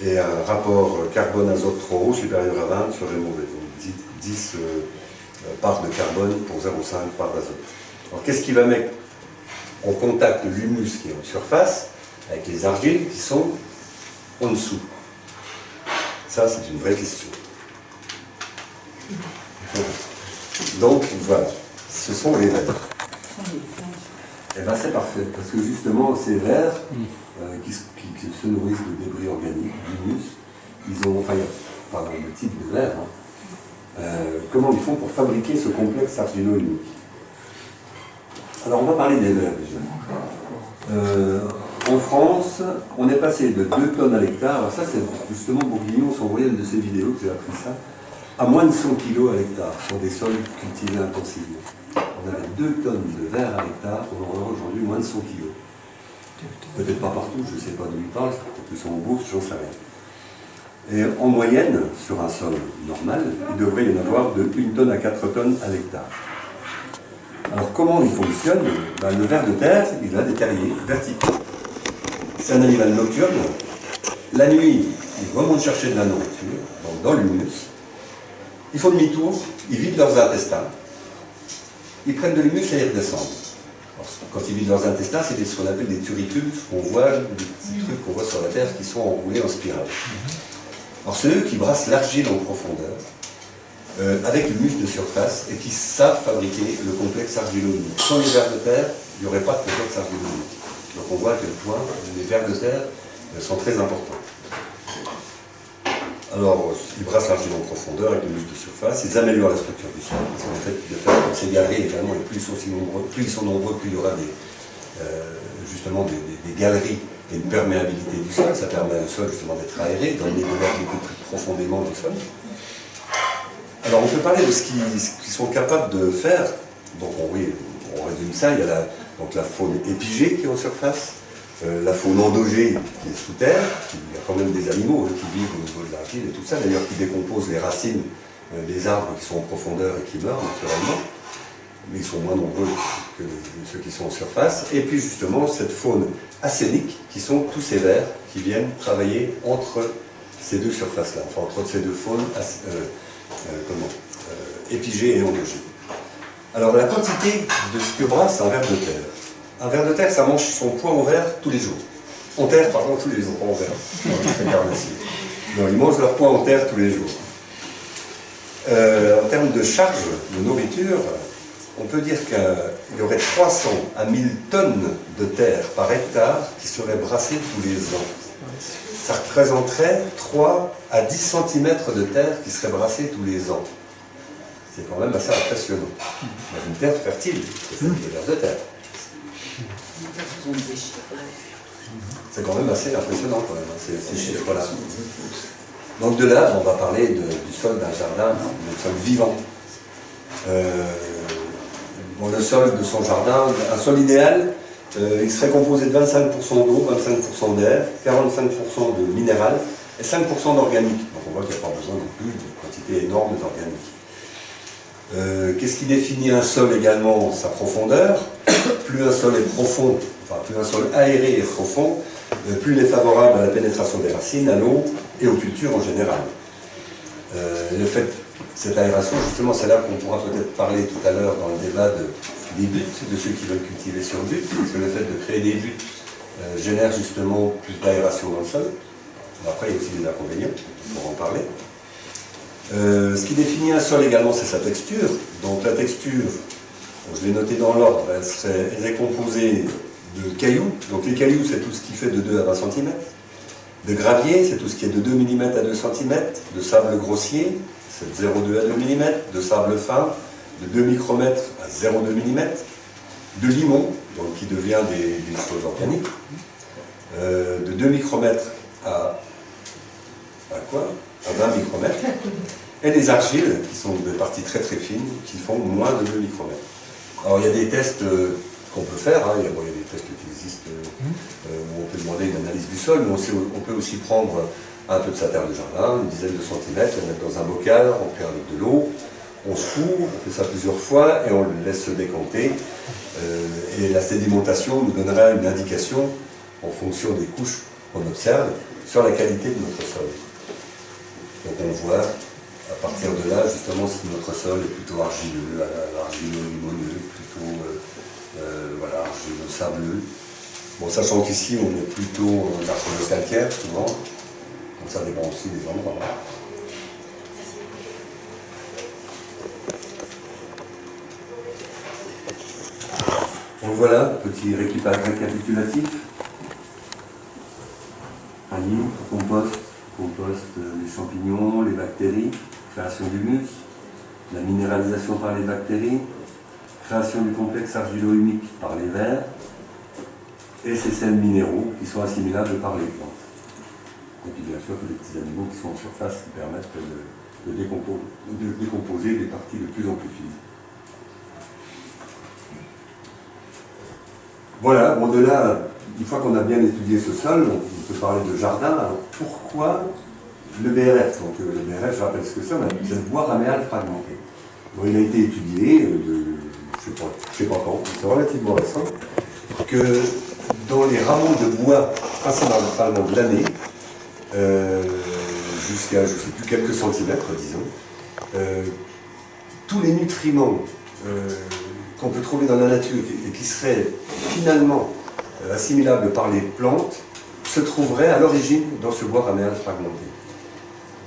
Et un rapport carbone-azote trop haut, supérieur à 20, serait mauvais. Donc 10 parts de carbone pour 0,5 parts d'azote. Alors qu'est-ce qui va mettre en contact l'humus qui est en surface avec les argiles qui sont en dessous? Ça, c'est une vraie question. Donc voilà, ce sont les vers. Et bien c'est parfait, parce que justement ces vers qui se nourrissent de débris organiques, d'humus, ils ont, enfin il y a pas mal de types de vers, comment ils font pour fabriquer ce complexe argilo-humique? Alors on va parler des vers déjà. En France, on est passé de 2 tonnes à l'hectare, alors ça c'est justement Bourguignon, s'envoyait une de ses vidéos que j'ai appris ça, à moins de 100 kg à l'hectare sur des sols cultivés intensivement. On avait 2 tonnes de verre à l'hectare, on en aura aujourd'hui moins de 100 kg. Peut-être pas partout, je ne sais pas d'où il parle, peut-être que c'est en Beauce, j'en sais rien. Et en moyenne, sur un sol normal, il devrait y en avoir de 1 tonne à 4 tonnes à l'hectare. Alors comment il fonctionne? Le ver de terre, il a des terriers verticaux. C'est un animal nocturne. La nuit, ils remontent chercher de la nourriture, donc dans l'humus. Ils font demi-tour, ils vident leurs intestins. Ils prennent de l'humus et ils redescendent. Quand ils vivent dans un intestin, c'est ce qu'on appelle des turicules, qu'on voit, des petits trucs qu'on voit sur la Terre qui sont enroulés en spirale. Alors c'est eux qui brassent l'argile en profondeur, avec le muscle de surface, et qui savent fabriquer le complexe argilo-humique. Sans les vers de terre, il n'y aurait pas de complexe argilo-humique. Donc on voit à quel point les vers de terre sont très importants. Alors, ils brassent l'argile en profondeur avec le muscle de surface, ils améliorent la structure du sol, parce qu'en fait, de faire toutes ces galeries, également, et plus ils sont nombreux, plus il y aura justement des galeries et une perméabilité du sol. Ça permet au sol justement d'être aéré, d'emmener de l'air beaucoup plus profondément dans le sol. Alors, on peut parler de ce qu'ils sont capables de faire. Donc, on résume ça. Il y a la faune épigée qui est en surface, la faune endogée qui est sous terre. Il y a quand même des animaux qui vivent au niveau de l'argile et tout ça, d'ailleurs qui décomposent les racines des arbres qui sont en profondeur et qui meurent naturellement, mais ils sont moins nombreux que ceux qui sont en surface. Et puis justement cette faune acénique qui sont tous ces vers qui viennent travailler entre ces deux surfaces-là, enfin entre ces deux faunes épigées et endogées. Alors la quantité de ce que brasse un ver de terre. Un ver de terre, ça mange son poids en verre tous les jours. En terre, pardon, tous les jours, pas en verre. Non, ils mangent leur poids en terre tous les jours. En termes de charge de nourriture, on peut dire qu'il y aurait 300 à 1000 tonnes de terre par hectare qui seraient brassées tous les ans. Ça représenterait 3 à 10 cm de terre qui seraient brassées tous les ans. C'est quand même assez impressionnant. Dans une terre fertile, c'est des vers de terre. C'est quand même assez impressionnant quand même, ces chiffres-là. Donc de là, on va parler du sol d'un jardin, du sol vivant. Le sol de son jardin, un sol idéal, il serait composé de 25% d'eau, 25% d'air, 45% de minéral et 5% d'organique. Donc on voit qu'il n'y a pas besoin non plus d'une quantité énorme d'organique. Qu'est-ce qui définit un sol également? Sa profondeur. Plus un sol est profond, enfin plus un sol aéré et profond, plus il est favorable à la pénétration des racines, à l'eau et aux cultures en général. Le fait, cette aération, justement, c'est là qu'on pourra peut-être parler tout à l'heure dans le débat des buts, de ceux qui veulent cultiver sur but, parce que le fait de créer des buts génère justement plus d'aération dans le sol. Après, il y a aussi des inconvénients, on pourra en parler. Ce qui définit un sol également, c'est sa texture. Donc la texture, je l'ai noté dans l'ordre, elle est composée de cailloux. Donc les cailloux, c'est tout ce qui fait de 2 à 20 cm. De gravier, c'est tout ce qui est de 2 mm à 2 cm. De sable grossier, c'est de 0,2 à 2 mm. De sable fin, de 2 micromètres à 0,2 mm. De limon, donc qui devient des choses organiques. De 2 micromètres à 20 micromètres. Et des argiles, qui sont des parties très très fines, qui font moins de 2 micromètres. Alors il y a des tests qu'on peut faire, il y a des tests qui existent où on peut demander une analyse du sol, mais on peut aussi prendre un peu de sa terre de jardin, une dizaine de centimètres, le mettre dans un bocal, remplir avec de l'eau, on se couvre, on fait ça plusieurs fois et on le laisse se décanter. Et la sédimentation nous donnera une indication, en fonction des couches qu'on observe, sur la qualité de notre sol. Donc on voit à partir de là, justement, si notre sol est plutôt argileux, limoneux, plutôt argileux, sableux. Bon, sachant qu'ici, on est plutôt l'argile calcaire, souvent. Donc ça dépend aussi des endroits. Donc voilà, petit récapitulatif. Panier, compost, les champignons, les bactéries, création d'humus, la minéralisation par les bactéries, création du complexe argilo-humique par les vers, et ces sels minéraux qui sont assimilables par les plantes. Et puis bien sûr les petits animaux qui sont en surface qui permettent de décomposer des parties de plus en plus fines. Voilà, bon de là, une fois qu'on a bien étudié ce sol, on peut parler de jardin. Alors pourquoi le BRF? Donc le BRF, je rappelle ce que c'est, c'est le bois raméal fragmenté. Bon, il a été étudié, je ne sais pas quand, c'est relativement récent, que dans les rameaux de bois, principalement de l'année, jusqu'à, je ne sais plus, quelques centimètres, disons, tous les nutriments qu'on peut trouver dans la nature et qui seraient finalement assimilables par les plantes, se trouveraient à l'origine dans ce bois raméal fragmenté.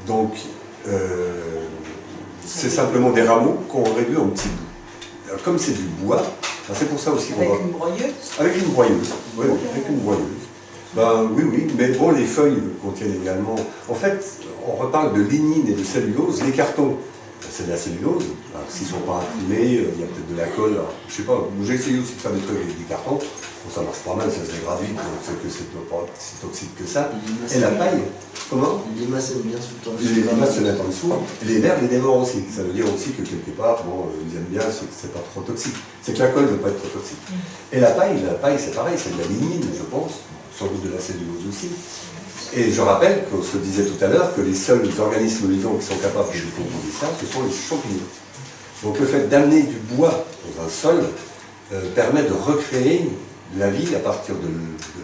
Donc, c'est simplement des rameaux qu'on réduit en petits bouts. Alors, comme c'est du bois, c'est pour ça aussi qu'on Avec va... une broyeuse? Avec une broyeuse, oui, avec une broyeuse. Ben, oui, oui, mais bon, les feuilles contiennent également... En fait, on reparle de lignine et de cellulose. Les cartons, c'est de la cellulose. S'ils ne sont pas imprimés, il y a peut-être de la colle. Alors, je sais pas, j'ai essayé aussi de faire des trucs avec des cartons. Bon, ça marche pas mal, ça se dégrade vite, on sait que c'est pas si toxique que ça. Et la paille, comment? Les limaces aiment bien sous le temps. Les limaces se mettent en dessous. Et les vers les dévorent aussi. Ça veut dire aussi que quelque part, bon, ils aiment bien, c'est que c'est pas trop toxique. C'est que la colle ne veut pas être trop toxique. Et la paille c'est pareil, c'est de la lignine, je pense. Sans doute de la cellulose aussi. Et je rappelle qu'on se disait tout à l'heure que les seuls organismes vivants qui sont capables de décomposer ça, ce sont les champignons. Donc le fait d'amener du bois dans un sol permet de recréer la vie à partir de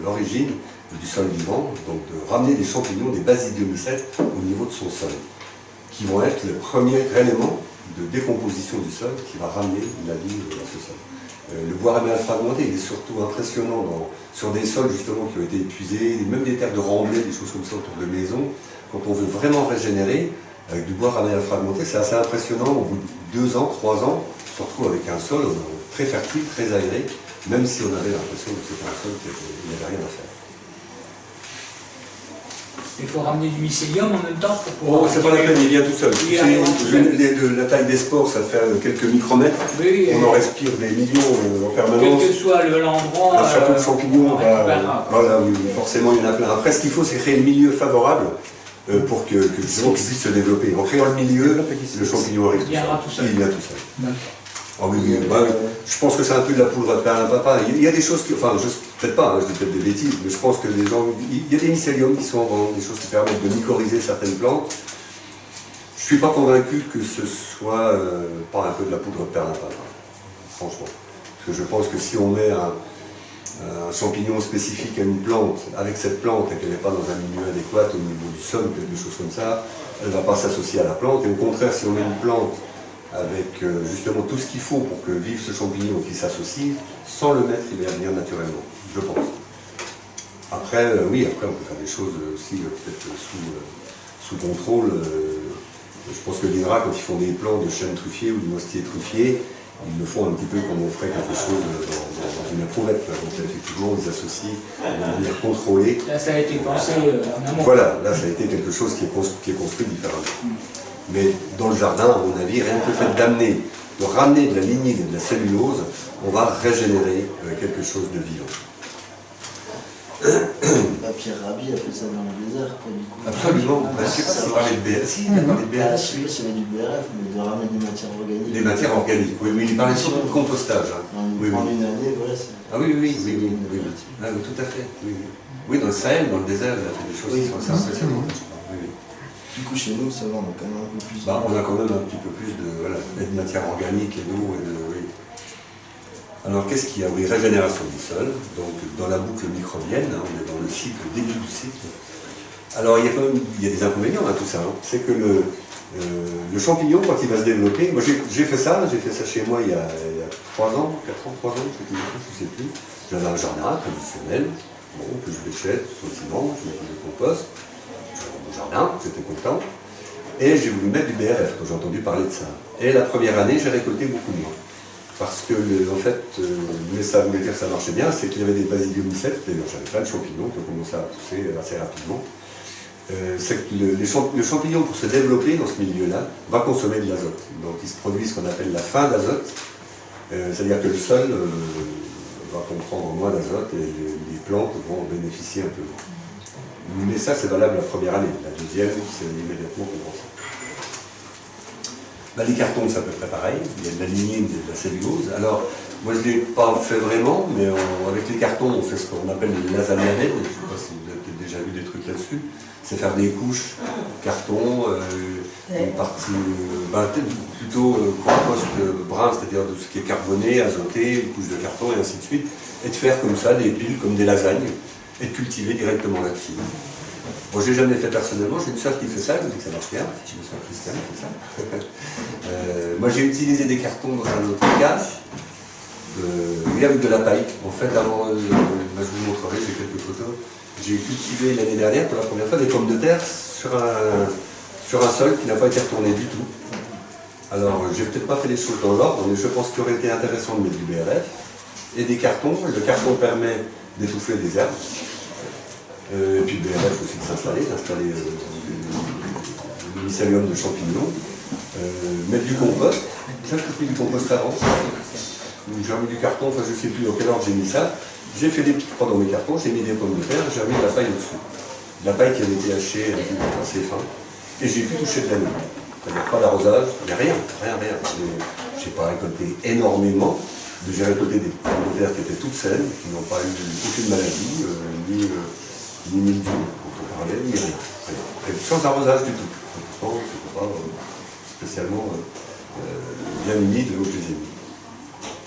l'origine du sol vivant, donc de ramener des champignons, des basidiomycètes au niveau de son sol, qui vont être le premier élément de décomposition du sol qui va ramener la vie dans ce sol. Le bois raméal fragmenté, il est surtout impressionnant sur des sols justement qui ont été épuisés, même des terres de remblai, des choses comme ça autour de maisons. Quand on veut vraiment régénérer, avec du bois raméal fragmenté, c'est assez impressionnant. Au bout de 2 ans, 3 ans, on se retrouve avec un sol très fertile, très aéré, même si on avait l'impression que c'était un sol qui n'avait rien à faire. Il faut ramener du mycélium en même temps pour pouvoir... Oh, c'est pas la peine, il vient tout seul. Il arrive tout seul. La taille des spores, ça fait quelques micromètres. Oui, on en respire des millions en permanence. Quel que soit l'endroit... Un château de champignons, voilà, oui, forcément il y en a plein. Après, ce qu'il faut, c'est créer le milieu favorable pour que justement qu'il puisse se développer. En créant le milieu, le champignon arrive tout seul. Il vient tout seul. D'accord. Oh, oui, je pense que c'est un peu de la poudre à perlimpinpin. Il y a des choses qui, enfin, peut-être pas, je dis peut-être des bêtises, mais je pense que les gens, il y a des mycéliums qui sont en vente, des choses qui permettent de mycorhizer certaines plantes. Je ne suis pas convaincu que ce soit pas un peu de la poudre à perlimpinpin, franchement. Parce que je pense que si on met un champignon spécifique à une plante, avec cette plante, et qu'elle n'est pas dans un milieu adéquat au niveau du sol, quelque chose comme ça, elle ne va pas s'associer à la plante. Et au contraire, si on met une plante avec justement tout ce qu'il faut pour que vive ce champignon qui s'associe, sans le mettre, il va venir naturellement, je pense. Après, oui, après on peut faire des choses aussi peut-être sous contrôle. Je pense que l'INRA, quand ils font des plans de chêne truffier ou de noisetier truffier, ils le font un petit peu comme on ferait quelque chose dans une éprouvette. Donc effectivement, ils associent de manière contrôlée. Là, ça a été pensé en amont. Voilà, là, ça a été quelque chose qui est construit différemment. Mais dans le jardin, à mon avis, rien que le fait de ramener de la lignine et de la cellulose, on va régénérer quelque chose de vivant. Pierre Rabhi a fait ça dans le désert, quoi, du coup. Absolument. Je ne sais pas si tu parlais de BRF. Si, tu as parlé de BRF. Je sais pas s'il y avait du BRF, mais de ramener des matières organiques. Des matières organiques, oui, il parlait surtout de compostage. Hein. En une année, voilà. Ah oui. Ah, oui, tout à fait. Oui, dans le Sahel, dans le désert, il a fait des choses qui sont assez impressionnantes. Du coup, chez nous, ça va, on a quand même un peu plus. On a quand même un petit peu plus de matière organique et d'eau. Oui. Alors, qu'est-ce qu'il y a? Oui, régénération du sol, donc dans la boucle microbienne, hein, on est dans le cycle, début du cycle. Alors, il y a des inconvénients à tout ça. Hein. C'est que le champignon, quand il va se développer, moi j'ai fait ça chez moi il y a 3 ans, 4 ans, 3 ans, je ne sais plus. J'avais un jardin traditionnel, que je bêchais gentiment, je mettais du compost. Mon jardin, j'étais content, et j'ai voulu mettre du BRF quand j'ai entendu parler de ça. Et la première année, j'ai récolté beaucoup moins. Parce que, en fait, mais ça voulait dire que ça marchait bien, c'est qu'il y avait des basidiomycètes, d'ailleurs j'avais plein de champignons qui ont commencé à pousser assez rapidement. C'est que le champignon, pour se développer dans ce milieu-là, va consommer de l'azote. Donc il se produit ce qu'on appelle la faim d'azote, c'est-à-dire que le sol va comprendre moins d'azote et les plantes vont en bénéficier un peu. Mais ça, c'est valable la première année. La deuxième, c'est immédiatement compensé. Les cartons, c'est à peu près pareil. Il y a de la lignine et de la cellulose. Alors, moi, je ne l'ai pas fait vraiment, mais avec les cartons, on fait ce qu'on appelle les lasagnes. Je ne sais pas si vous avez peut-être déjà vu des trucs là-dessus. C'est faire des couches carton, une partie plutôt compost brun, c'est-à-dire tout ce qui est carboné, azoté, une couche de carton et ainsi de suite, et de faire comme ça des piles, comme des lasagnes, et de cultiver directement là-dessus. Bon, je n'ai jamais fait personnellement, j'ai une soeur qui fait ça, elle me dit que ça marche bien, j'ai une soeur Christiane qui fait ça. Moi j'ai utilisé des cartons dans un autre cas, Oui, avec de la paille. En fait, avant, je vous montrerai, j'ai quelques photos. J'ai cultivé l'année dernière pour la première fois des pommes de terre sur un sol qui n'a pas été retourné du tout. Alors, j'ai peut-être pas fait les choses dans l'ordre, mais je pense qu'il aurait été intéressant de mettre du BRF et des cartons. Le carton permet d'étouffer des herbes. Et puis le BRF aussi d'installer le mycélium de champignons. Mettre du compost. J'ai pris du compost avant. J'ai mis du carton, enfin je ne sais plus dans quel ordre j'ai mis ça. J'ai fait des petites croix dans mes cartons, j'ai mis des pommes de terre, j'ai mis de la paille au-dessus. De la paille qui avait été hachée avec une assez fin. Et j'ai pu toucher de la nuit. C'est-à-dire pas d'arrosage, il n'y a rien. Je n'ai pas récolté énormément, mais j'ai récolté des pommes de terre qui étaient toutes saines, qui n'ont pas eu aucune maladie, ni mildiou, dont on parlait, ni rien. Et sans arrosage du tout. Pourtant, c'est pas spécialement bien humide où je les ai mis.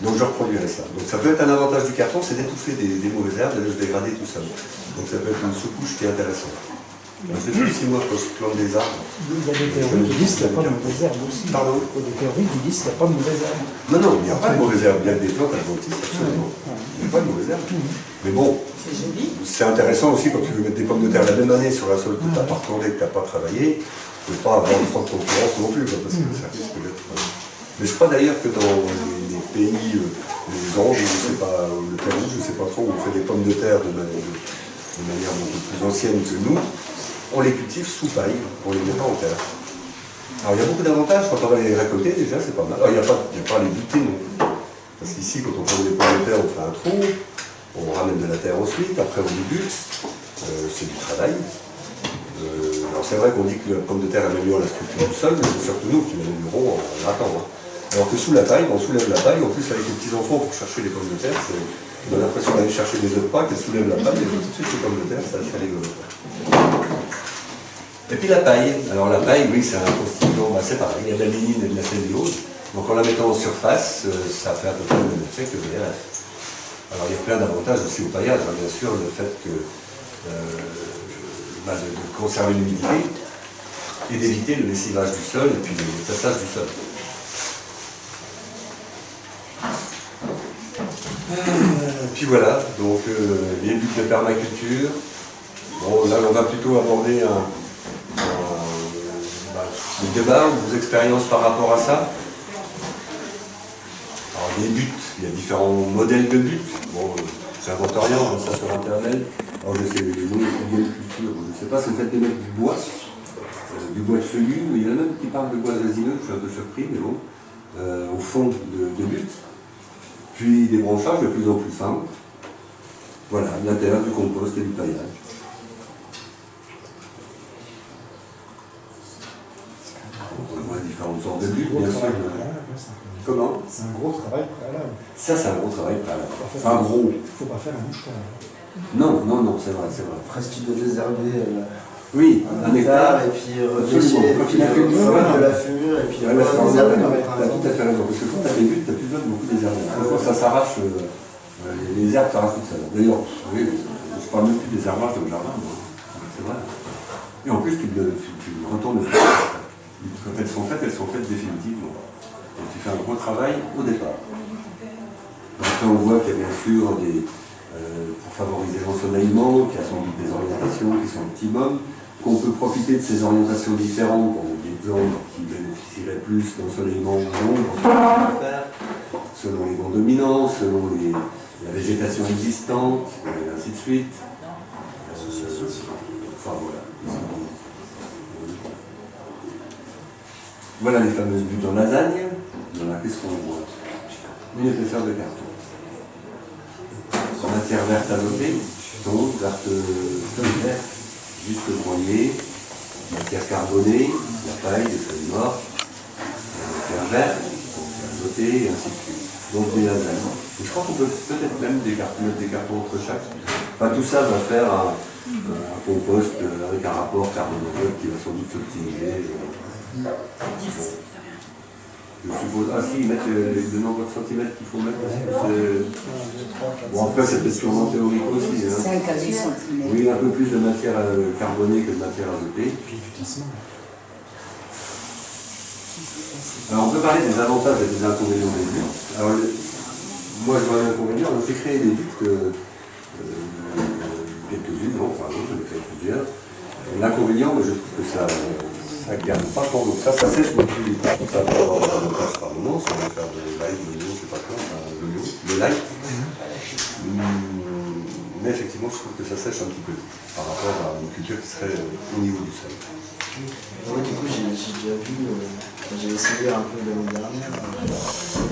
Donc je reproduirai ça. Donc ça peut être un avantage du carton, c'est d'étouffer des mauvaises herbes, de se dégrader tout ça. Donc ça peut être une sous-couche qui est intéressante. Je sais si moi quand je plante des arbres. Il y a des théories qui disent qu'il n'y a pas de mauvaises herbes aussi. Pardon? Il y a des théories qui disent qu'il n'y a pas de mauvaises herbes. Non, non, il n'y a pas de mauvaises herbes. Il y a des plantes adventices, absolument. Il n'y a pas de mauvaises herbes. Mais bon, c'est intéressant aussi quand tu veux mettre des pommes de terre la même année sur un sol que tu n'as pas retourné, que tu n'as pas travaillé. Tu ne peux pas avoir une forte concurrence non plus, parce que ça risque d'être. Mais je crois d'ailleurs que dans les pays, les Andes, je sais pas, le Pérou, je ne sais pas trop, où on fait des pommes de terre de manière beaucoup plus ancienne que nous, on les cultive sous paille, on ne les met pas en terre. Alors il y a beaucoup d'avantages, quand on va les récolter déjà, c'est pas mal. Alors il n'y a pas à les buter non plus. Parce qu'ici, quand on prend des pommes de terre, on fait un trou, on ramène de la terre ensuite, après on les bute, c'est du travail. Alors c'est vrai qu'on dit que la pomme de terre améliore la structure du sol, mais c'est surtout nous qui l'améliorons en attendant. Alors que sous la paille, on soulève la paille, en plus avec les petits-enfants pour chercher les pommes de terre, on a l'impression d'aller chercher des œufs de Pâques, elles soulèvent la paille, et tout de suite les pommes de terre, c'est assez rigolo. Et puis la paille, alors la paille, oui, c'est un constituant, c'est pareil, il y a de la lignine et de la cellulose, donc en la mettant en surface, ça fait à peu près le même effet que le BRF. Alors il y a plein d'avantages aussi au paillage, hein, bien sûr, le fait que de conserver l'humidité et d'éviter le lessivage du sol et puis le tassage du sol. Puis voilà, donc les buts de permaculture. Bon, là on va plutôt aborder le débat, vos expériences par rapport à ça. Alors les buts, il y a différents modèles de buts. Bon, j'invente rien, on voit ça sur internet. Alors je sais, les mots de culture, je ne sais pas, c'est le fait de mettre du bois de feuillu, il y en a même qui parlent de bois résineux, je suis un peu surpris, mais bon, au fond de butte. Puis des branchages de plus en plus fins. Voilà, de la terre, du compost et du paillage. On voit différentes sortes de buttes, bien sûr. Comment? C'est un gros travail préalable. Ça, c'est un gros travail préalable. Enfin, gros. Il ne faut pas faire un moucheron. Non, c'est vrai, c'est vrai. Presque tu dois désherber oui, un hectare. et puis réfléchir, Quand il a fait une de la fumure et puis tu as tout à fait raison. Parce que quand tu as des buts, tu n'as plus besoin de beaucoup de désherbage. Quand ça s'arrache, les herbes s'arrachent toutes seules. D'ailleurs, oui, je parle même plus des herbages dans le jardin, c'est vrai. Et en plus, tu retournes le faire. Quand elles sont faites définitivement. Donc tu fais un gros travail au départ. Après, on voit qu'il y a bien sûr pour favoriser l'ensoleillement, qu'il y a sans doute des orientations qui sont optimum, qu'on peut profiter de ces orientations différentes, pour des plantes qui bénéficieraient plus d'ensoleillement ou non, selon les vents dominants, selon la végétation existante, et ainsi de suite. Enfin voilà. Voilà les fameuses buttes en lasagne. Voilà, qu'est-ce qu'on voit? Une épaisseur de carton. En matière verte azotée, donc verte feuille verte, juste broyée, matière carbonée, la paille, des feuilles mortes, matière verte, azotée, et ainsi de suite. Donc des lasagnes. Et je crois qu'on peut peut-être même mettre des cartons entre chaque. Enfin, tout ça va faire un compost avec un rapport carbone-azote qui va sans doute s'optimiser. Je suppose, si, ils mettent le nombre de centimètres qu'il faut mettre. Bon, après, c'est peut-être sûrement théorique aussi. 5 à 10 cm. Oui, un peu plus de matière carbonée que de matière azotée. Alors, on peut parler des avantages et des inconvénients des buts. Alors, moi je vois l'inconvénient, donc j'ai créé des buttes, quelques-unes, non, pardon, j'en ai fait plusieurs. L'inconvénient, je trouve que ça ne garde pas trop d'eau. Ça sèche beaucoup vite. Ça peut avoir un blocage par moment, si on veut faire de l'ail, de l'eau, je sais pas quoi, enfin, le light. Mais effectivement, je trouve que ça sèche un petit peu par rapport à une culture qui serait au niveau du sol. Ouais, du coup, j'ai déjà vu, j'ai essayé un peu l'année dernière,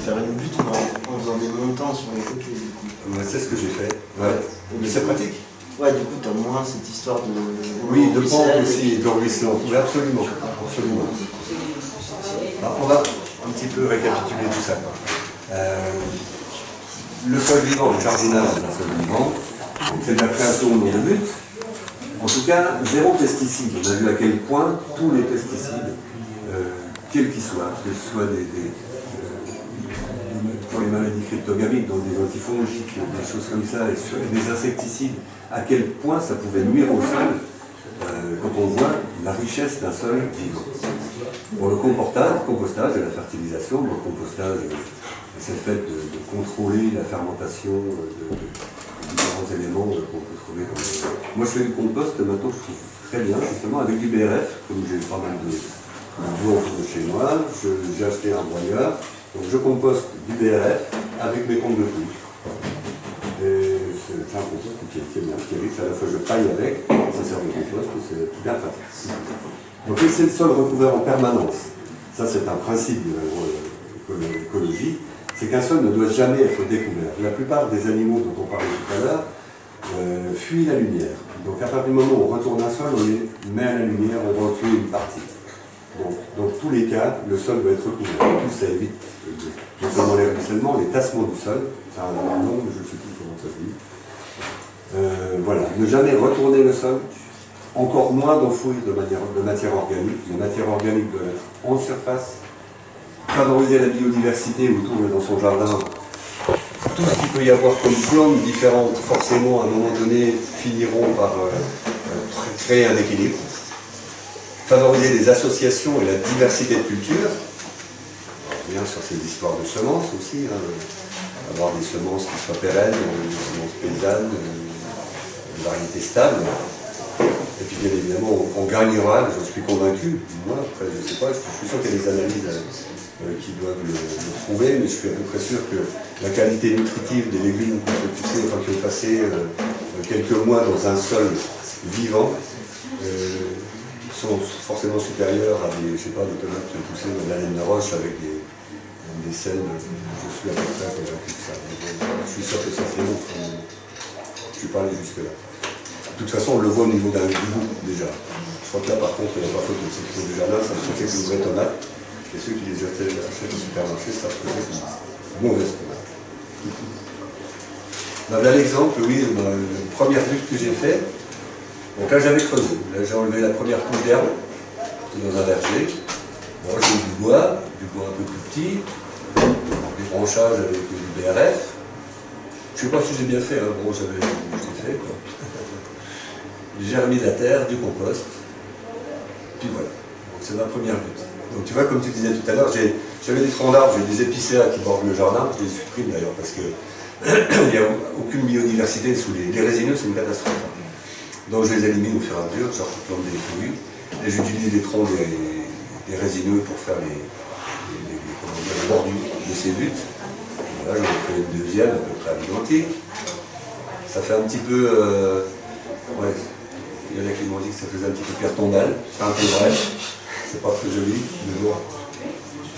faire une butte en faisant des montants sur les côtés. Du coup. Ouais, c'est ce que j'ai fait. Ouais. Mais c'est pratique. Ouais, du coup, tu as moins cette histoire de. Oui, de pente aussi, de ruisselant. Oui, absolument. Absolument. Alors, on va un petit peu récapituler tout ça. Le sol vivant, le jardinage d'un sol vivant, c'est de la création au nom de but. En tout cas, zéro pesticide. On a vu à quel point tous les pesticides, quels qu'ils soient, que ce soit pour les maladies cryptogamiques, donc des antifongiques, des choses comme ça, et des insecticides, à quel point ça pouvait nuire au sol quand on voit la richesse d'un sol vivant. Pour le compostage et la fertilisation, le compostage, c'est le fait de contrôler la fermentation de différents éléments qu'on peut trouver. Moi, je fais du compost maintenant, je trouve très bien, justement, avec du BRF, comme j'ai pas mal de bois autour de chez moi. J'ai acheté un broyeur, donc je composte du BRF avec mes pompes de couche. Et c'est un compost qui est bien, qui est riche, à la fois je paille avec, ça sert de compost, c'est bien pratique. Donc laisser le sol recouvert en permanence, ça c'est un principe de l'écologie, c'est qu'un sol ne doit jamais être découvert. La plupart des animaux dont on parlait tout à l'heure fuient la lumière. Donc à partir du moment où on retourne un sol, on les met à la lumière, on va en tuer une partie. Donc dans tous les cas, le sol doit être recouvert. En plus, ça évite non seulement les ruissellements, les tassements du sol, enfin non, je ne sais plus comment ça se dit. Voilà, ne jamais retourner le sol, encore moins d'enfouir de matière organique. La matière organique doit être en surface. Favoriser la biodiversité autour de dans son jardin. Tout ce qu'il peut y avoir comme plantes différentes, forcément, à un moment donné, finiront par créer un équilibre. Favoriser les associations et la diversité de cultures. Bien sur ces histoires de semences aussi, hein, avoir des semences qui soient pérennes, des semences paysannes, des variétés stables. Et puis bien évidemment, on gagnera, j'en suis convaincu, moi, après je ne sais pas, je suis sûr qu'il y a des analyses qui doivent le prouver, mais je suis à peu près sûr que la qualité nutritive des légumes qu'on fait pousser, enfin, qui ont passé quelques mois dans un sol vivant, sont forcément supérieures à des, je sais pas, des tomates poussées dans la laine de roche avec des sels, je suis à peu près convaincu de ça. Je suis sûr que ça c'est bon, je ne suis pas allé jusque là. De toute façon, on le voit au niveau d'un goût déjà. Je crois que là, par contre, il n'y a pas faute de ceux qui sont déjà là, ça se fait que des vraies tomates. Et ceux qui les achètent au supermarché, ça se fait que c'est une mauvaise tomate. Là, l'exemple, oui, la première butte que j'ai faite, donc là, j'avais creusé. Là, j'ai enlevé la première couche d'herbe dans un verger. Bon, j'ai du bois un peu plus petit, des branchages avec du BRF. Je ne sais pas si j'ai bien fait, hein. Bon, j'ai fait, quoi. J'ai remis de la terre, du compost, puis voilà. Donc c'est ma première butte. Donc tu vois, comme tu disais tout à l'heure, j'avais des troncs d'arbres, j'ai des épicéas qui bordent le jardin, je les supprime d'ailleurs parce que il n'y a aucune biodiversité sous les résineux, c'est une catastrophe. Donc je les élimine au fur et à mesure, genre je plante des feuilles, et j'utilise les troncs des résineux pour faire les bordures de ces buttes. Voilà, j'en ai fait une deuxième à peu près à l'identique. Ça fait un petit peu... ouais, il y en a qui m'ont dit que ça faisait un petit peu pierre tombale, c'est un peu vrai, c'est pas très joli, mais bon,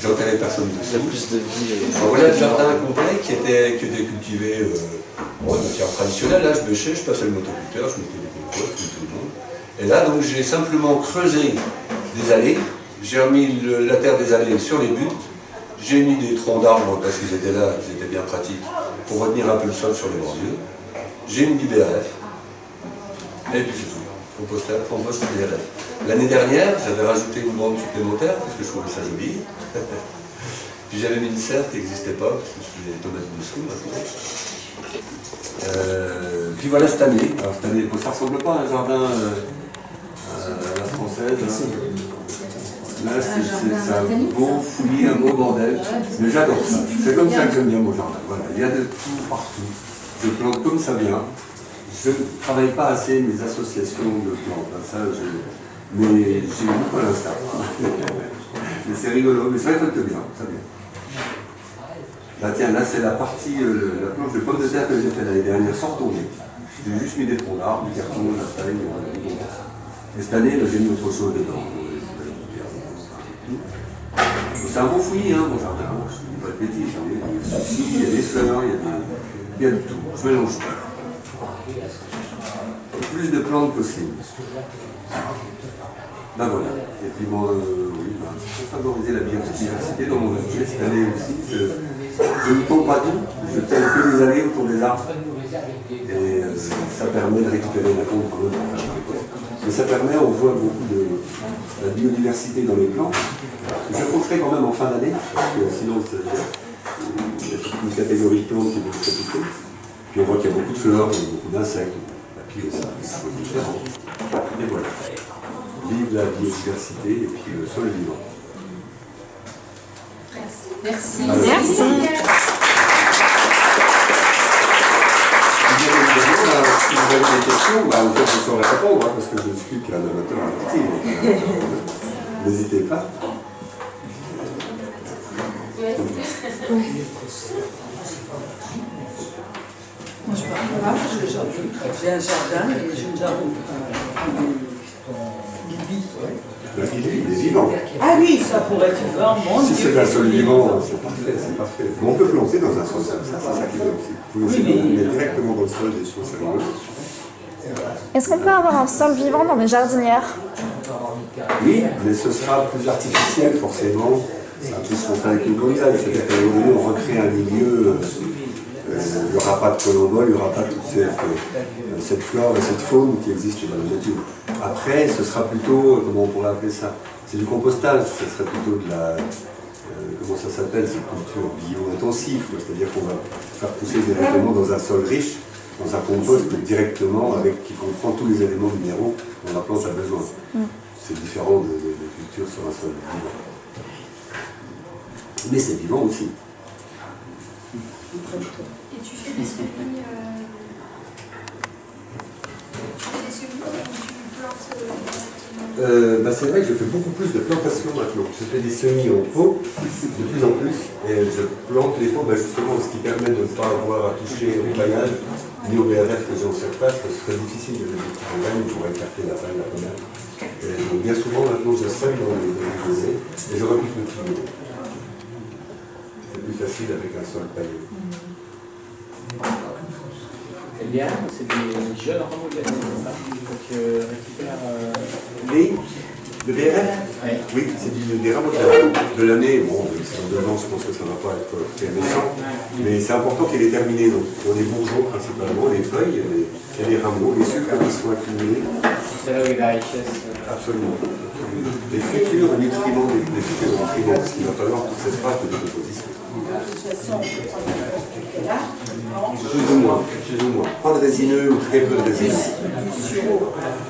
j'ai enterré personne dessus. Plus de vie. Voilà le jardin complet qui était cultivé de matière traditionnelle. Là, je bêchais, je passais le motoculteur, je mettais des composts, comme tout le monde. Et là, donc, j'ai simplement creusé des allées, j'ai remis la terre des allées sur les buttes, j'ai mis des troncs d'arbres parce qu'ils étaient là, ils étaient bien pratiques, pour retenir un peu le sol sur les bordures. J'ai mis du BRF, et puis c'est tout. Compost BRF. L'année dernière, j'avais rajouté une bande supplémentaire parce que je trouvais ça joli. Puis j'avais mis une serre qui n'existait pas, parce que c'est des tomates dessous maintenant. Puis voilà cette année. Alors cette année, ça ne ressemble pas à un jardin à la française. Hein. Là, c'est un beau fouillis, un beau bordel. Mais j'adore ça. C'est comme ça que j'aime bien mon jardin. Voilà, il y a de tout partout. Je plante comme ça vient. Je ne travaille pas assez mes associations de plantes. Ça, mais j'ai beaucoup à l'instar. Mais c'est rigolo. Mais ça récolte bien. Ça vient. Là, tiens, là, c'est la partie, la planche de pommes de terre que j'ai fait l'année dernière sans retourner. J'ai juste mis des troncs d'arbres, du carton, de la taille, et cette année, j'ai mis autre chose dedans. C'est un beau fouillis, hein, mon jardin. Je ne dis pas de bêtises. Il y a des soucis, il y a des fleurs, il y a de tout. Je mélange tout. Le plus de plantes possible. Ben voilà. Et puis bon, oui, pour favoriser la biodiversité dans mon verger, cette année aussi, je ne tombe pas tout, je tiens que les allées autour des arbres. Et ça permet de récupérer la pompe quand même pour faire des choses. Mais ça permet, on voit beaucoup de la biodiversité dans les plantes. Je faucherai quand même en fin d'année, parce que sinon il y a toute une catégorie de plantes qui vont se répéter. Puis on voit qu'il y a beaucoup de fleurs, il y a beaucoup d'insectes, la pile aussi, c'est différent. Et voilà. Vive la biodiversité et puis le sol vivant. Merci. Merci. Bien évidemment, si vous avez des questions, en fait, je saurais répondre, parce que je suis qu'un amateur à partir. N'hésitez pas. Moi, je parle pas, j'ai un jardin et j'ai une jardin. Il est vivant. Ah oui, ça pourrait être vivant, mon Si Dieu. c'est un sol vivant, c'est parfait, c'est parfait. Mais on peut planter dans un sol comme ça, c'est ça qui est bien aussi. Vous pouvez aussi mettre directement dans le sol des choses sérieuses. Est-ce qu'on peut avoir un sol vivant dans les jardinières? Oui, mais ce sera plus artificiel forcément. C'est un peu ce qu'on fait avec une bonsaï. C'est-à-dire qu'à un moment donné, on recrée un milieu. Il n'y aura pas de colomboles, il n'y aura pas toute cette flore et cette faune qui existe dans la nature. Après, ce sera plutôt, comment on pourrait appeler ça? C'est du compostage, ce serait plutôt de la, comment ça s'appelle, cette culture bio-intensive, c'est-à-dire qu'on va faire pousser directement dans un sol riche, dans un compost directement, qui comprend tous les éléments minéraux dont la plante a besoin. C'est différent de culture sur un sol vivant. Mais c'est vivant aussi. Et tu fais des semis, c'est vrai que je fais beaucoup plus de plantation maintenant. Je fais des semis en pot, de plus en plus, et je plante les pots justement, ce qui permet de ne pas avoir à toucher au paillage, ni au BRF que j'ai en surface, parce que ce serait difficile de les mettre en pour écarter la paille, la pommade. Donc bien souvent maintenant je sème dans les baisers, et je repique le tuyau. C'est plus facile avec un sol paillé. Et bien, c'est des jeunes rameaux de l'année, c'est ça? Donc, récupère. Le BRF? Oui, c'est des rameaux de l'année. Bon, c'est en 2 ans, je pense que ça ne va pas être très méchant. Mais c'est important qu'il ait terminé. Donc, on est bourgeons principalement, les feuilles, et les rameaux, les sucres qui sont accumulés. C'est là où il y a la richesse. Absolument. Les futurs nutriments, les futurs nutriments, parce qu'il va falloir toute cette phase de décomposition. Plus ou moins, plus ou moins. Pas de résineux ou très peu de résineux.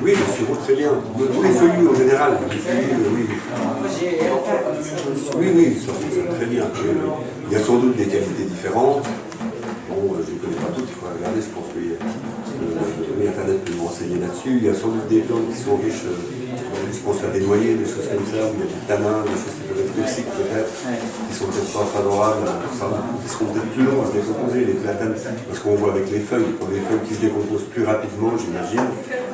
Oui, le sureau, très bien. Tous les feuillus en général. Les feuillus, oui. Oui, ça fonctionne très bien. Il y a sans doute des qualités différentes. Bon, je ne connais pas toutes, il faut regarder, je pense que Internet peut me renseigner là-dessus. Il y a sans doute des plantes qui sont riches, je pense à des noyers, des choses comme ça, où il y a du tanin, des choses qui peuvent être toxiques peut-être, qui sont peut-être pas favorables, qui seront peut-être plus longs à se décomposer, les platanes, parce qu'on voit avec les feuilles, quand les feuilles qui se décomposent plus rapidement, j'imagine,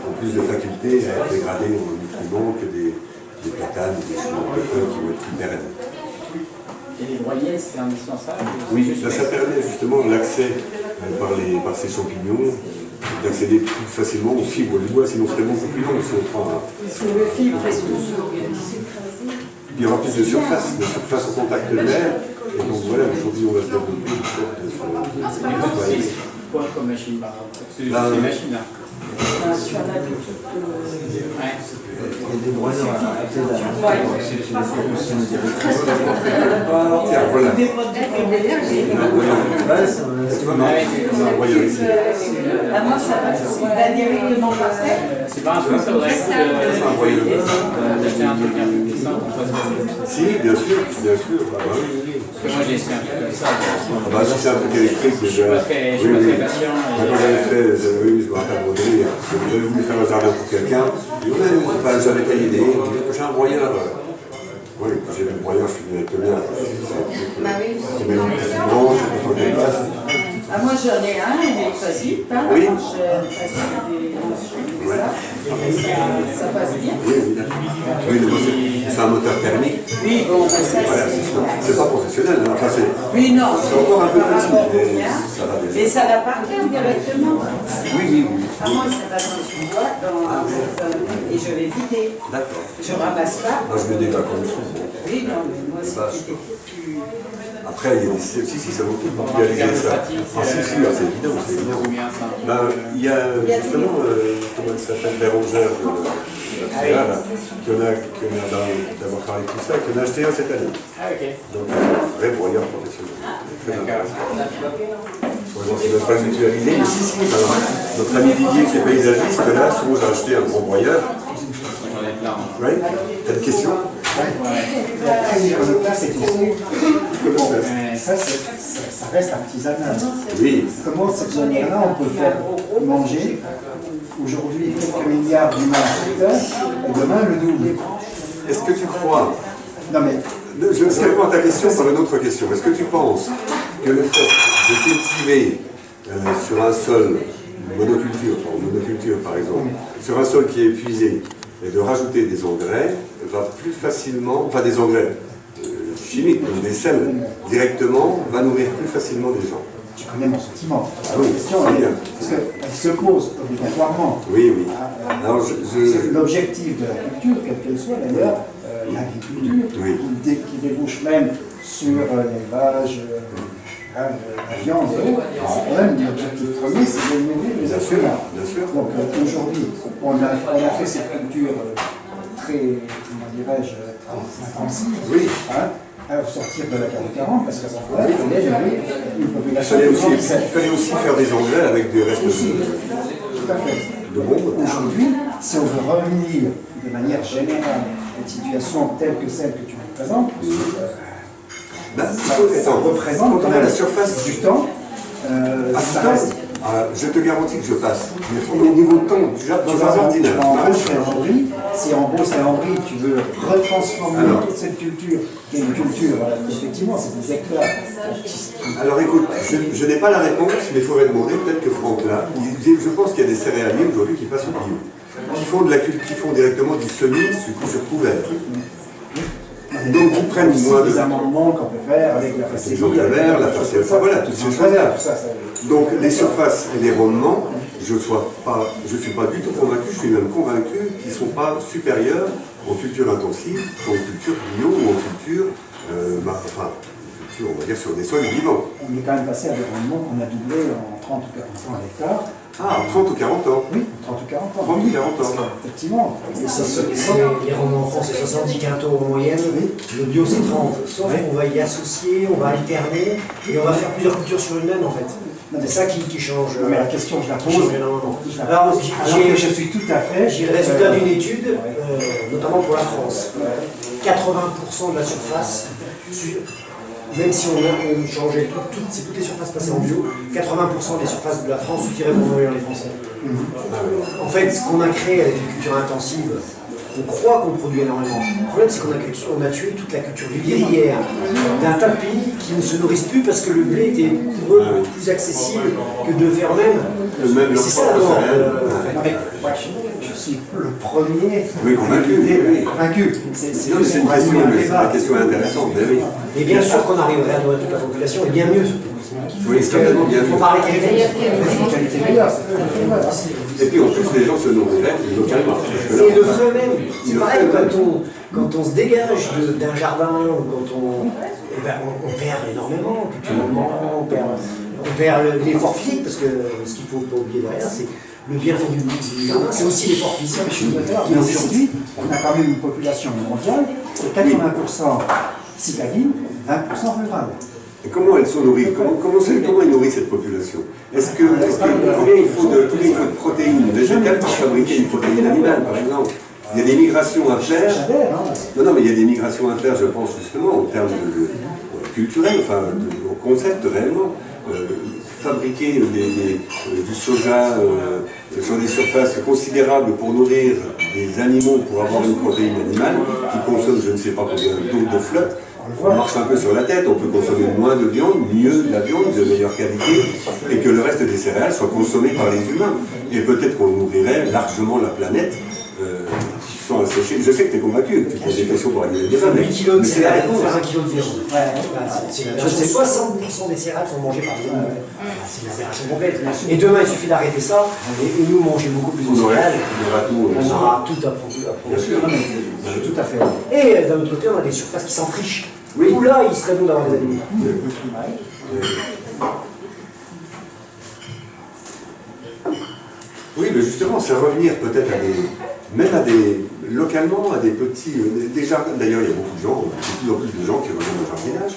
ont plus de faculté à être dégradées en nutriments que des platanes, des feuilles qui vont être plus pérennes. Et les broyés, c'est indispensable? Oui, ça permet justement l'accès par ces champignons, d'accéder plus facilement aux fibres du bois, sinon c'est beaucoup plus long si on prend Le il y aura plus de surface au contact de l'air, et donc voilà, aujourd'hui on va se développer une sorte de Quoi comme machine? C'est une machine là. Tu en as vu Il y a des broyeurs à pédale. Tiens, voilà. moi, ça va directement passer. C'est pas un truc, ça aurait d'acheter un truc un peu plus simple. Si, bien sûr, bien sûr. Ah, bah, oui. Parce que moi j'ai essayé un truc comme ça. Ah, bah, si c'est un truc électrique, Je suis pas très patient. Quand j'avais fait, oui, je me rappelle mon délire. J'avais voulu faire un jardin pour quelqu'un. J'avais taillé des haies. J'ai un broyeur. Oui, quand j'ai vu le broyeur, je suis venu avec le mien. C'est même une petite branche, quand on dépasse. Ah, moi j'en ai un, il est facile, hein. Oui. Ça passe bien. Oui, oui, d'accord. Oui, c'est un moteur thermique. Oui, bon, ça Voilà, c'est pas professionnel, hein. Enfin, oui, non. c'est encore un peu petit, mais ça va déjà. Et ça l'appartient directement. Oui, oui, oui. Ah, moi, ça va dans une boîte et je vais vider. D'accord. Je ramasse pas. Moi, je me dégage comme ça. Oui, non, mais moi, c'était plus. Après, il y a des... Si, ça vaut le coup de populariser ça. Ah, si, c'est évident, c'est évident. Ben, il y a justement, comment il s'appelle, Bérangère, là, qui en a d'avoir parlé de tout ça, qui en a acheté un cette année. Ah, ok. Donc, un vrai broyeur professionnel. Très intéressant. Bon, c'est notre pas mutualisé, mais si. Alors, notre ami Didier, qui est paysagiste, là, souvent j'ai acheté un gros broyeur. J'en ai plein. Oui. T'as une question? L'iconoclaste est ici. Ça reste artisanal. Oui. Comment cette manière-là on peut faire manger aujourd'hui quelques milliards d'humains sur Terre et demain le double? Est-ce que tu crois? Non mais. Je réponds à ta question par une autre question. Est-ce que tu penses que le fait de cultiver sur un sol, monoculture par exemple, sur un sol qui est épuisé, et de rajouter des engrais, va plus facilement, enfin des engrais chimiques, comme des sels, directement, va nourrir plus facilement les gens? Tu connais mon sentiment. Ah oui, La question, très bien. parce qu'elle se pose obligatoirement. Oui, oui. Alors, L'objectif de la culture, quelle qu'elle soit d'ailleurs, l'agriculture, Oui. qui débouche même sur l'élevage, la viande, c'est quand même l'objectif premier, c'est de nourrir les êtres humains. Bien sûr. Donc aujourd'hui, on a fait cette culture très, comment dirais-je, intensive, Oui. hein, à sortir de la guerre de 40, parce qu'à ce moment-là, il fallait gérer une Il population fallait aussi faire des engrais avec des restes tout à fait. de bombes. Aujourd'hui, si on veut revenir de manière générale à une situation telle que celle que tu nous présentes, ça représente quand on a la surface du temps. Ça reste. Je te garantis que je passe. Mais au niveau de temps, dans un jardinage. En Beauce-et-Henri, si en Beauce-et-Henri tu veux retransformer toute cette culture, qui est une culture, effectivement, c'est des hectares. Alors écoute, je n'ai pas la réponse, mais il faudrait demander, peut-être que Franck là, je pense qu'il y a des céréaliers aujourd'hui qui passent au bio, qui font directement du semis sur couvert. Donc ils prennent moins des amendements qu'on peut faire avec la facilité. la facilité, voilà, toutes ces choses-là. Donc les surfaces et les rendements, je ne suis pas du tout convaincu, je suis même convaincu qu'ils ne sont pas supérieurs aux cultures intensives, aux cultures bio ou aux cultures, on va dire sur des sols vivants. On est quand même passé à des rendements qu'on a doublés en 30 ou 40 ans à l'hectare. Ah, 30 ou 40 ans? Oui, 30 ou 40 ans. 30 ou 40 ans. Effectivement. Les rendements en France, c'est 70 quintaux en moyenne. Le bio, c'est 30. Sauf qu'on va y associer, on va alterner et on va faire plusieurs cultures sur une même en fait. C'est ça qui change. Mais la question, je la pose. Alors, je suis tout à fait. J'ai le résultat d'une étude, notamment pour la France. 80% de la surface, même si on changeait si toutes les surfaces passaient en bio, 80% des surfaces de la France suffiraient pour nourrir les Français. En fait, ce qu'on a créé avec une culture intensive, on croit qu'on produit énormément. Le problème, c'est qu'on a tué toute la culture vivrière d'un tas de pays qui ne se nourrissent plus parce que le blé était pour eux plus accessible que de faire eux-mêmes. C'est ça la mort. Je suis le premier. Oui, convaincu. Convaincu. C'est une question intéressante. Et bien sûr qu'on arriverait à nourrir toute la population, et bien mieux. Oui, certainement bien mieux. On parlait qualité. Et puis en plus, les gens se nourriraient localement. Et le frais même. C'est pareil, quand on se dégage d'un jardin, ou quand on perd énormément, culturellement, on perd l'effort physique, parce que ce qu'il ne faut pas oublier derrière, c'est le bienfait du jardin, c'est aussi l'effort physique. Mais aujourd'hui, on a quand même une population mondiale de 80% citadine, 20% rurale. Et comment elles sont nourries? Comment est nourrie cette population? Combien il faut de protéines végétales pour fabriquer une protéine animale, par exemple? Il y a des migrations à faire. Non, mais il y a des migrations à faire, je pense, justement, en termes culturels, enfin, au concept réellement. Fabriquer du soja sur des surfaces considérables pour nourrir des animaux, pour avoir une protéine animale, qui consomme je ne sais pas combien d'eau de flotte. On marche un peu sur la tête, on peut consommer moins de viande, mieux de la viande, de meilleure qualité, et que le reste des céréales soit consommé par les humains. Et peut-être qu'on nourrirait largement la planète. Je sais que tu es convaincu, tu poses des questions pour aller des mais c'est la réponse à 1 kg de viande. Je sais 60% des céréales sont mangées par les animaux. C'est une aberration complète. Et demain, il suffit d'arrêter ça, et nous manger beaucoup plus de céréales. On aura tout à produire. Tout à fait. Et d'un autre côté, on a des surfaces qui s'enfrichent. Où là, il serait bon d'avoir des animaux. Oui, mais justement, c'est revenir peut-être localement à des petits, des jardins. D'ailleurs, il y a beaucoup de gens, de plus en plus de gens qui reviennent au jardinage,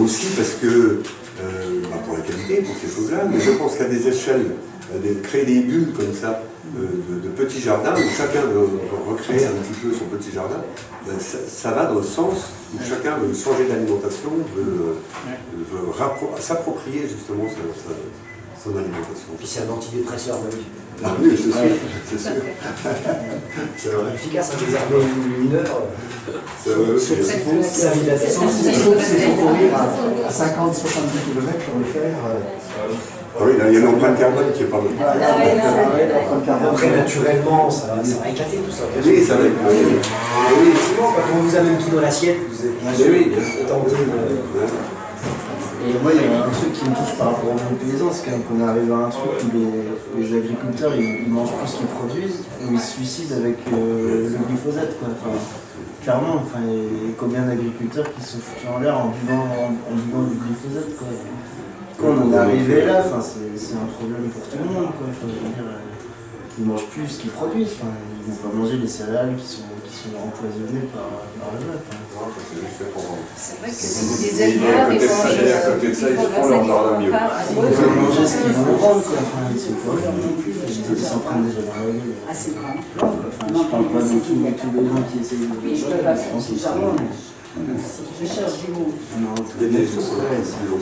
aussi parce que, pour la qualité, pour ces choses-là, mais je pense qu'à des échelles, créer des bulles comme ça, de petits jardins, où chacun veut recréer un petit peu son petit jardin, ça va dans le sens où chacun veut changer d'alimentation, veut s'approprier justement son alimentation. Puis c'est un antidépresseur, même. Ah oui, c'est sûr. C'est efficace, désherber une heure. Ça vit la tête. Il faut courir à 50-70 km pour le faire. Oui, il y a l'empreinte carbone qui est pas mal. Après, naturellement, ça va éclater tout ça. Oui, ça va éclater. Effectivement, quand on vous amène tout dans l'assiette, vous êtes tenté de... Et moi, il y a un truc qui me touche par rapport aux paysans, c'est quand même qu'on arrive à un truc où les agriculteurs ils mangent plus qu'ils produisent, où ils se suicident avec le glyphosate, quoi. Enfin, clairement, enfin, il y a combien d'agriculteurs qui se foutent en l'air en buvant du glyphosate, quoi. Quand on en est arrivé là, enfin, c'est un problème pour tout le monde, quoi. Enfin, je veux dire, ils mangent plus ce qu'ils produisent, enfin, ils vont pas manger des céréales qui sont empoisonnées par le bœuf. C'est vrai que les éleveurs, ils font leur jardin bio. Ils veulent manger ce qu'ils vont vendre, quoi. Enfin, ils sont pas là non plus. Ils s'en prennent déjà dans la gueule. Ah, c'est vrai. Enfin, je parle pas de tous les gens qui essayent de... Oui, je peux pas faire du jardin. Je cherche du mot. Non, Il y a des choses comme ça.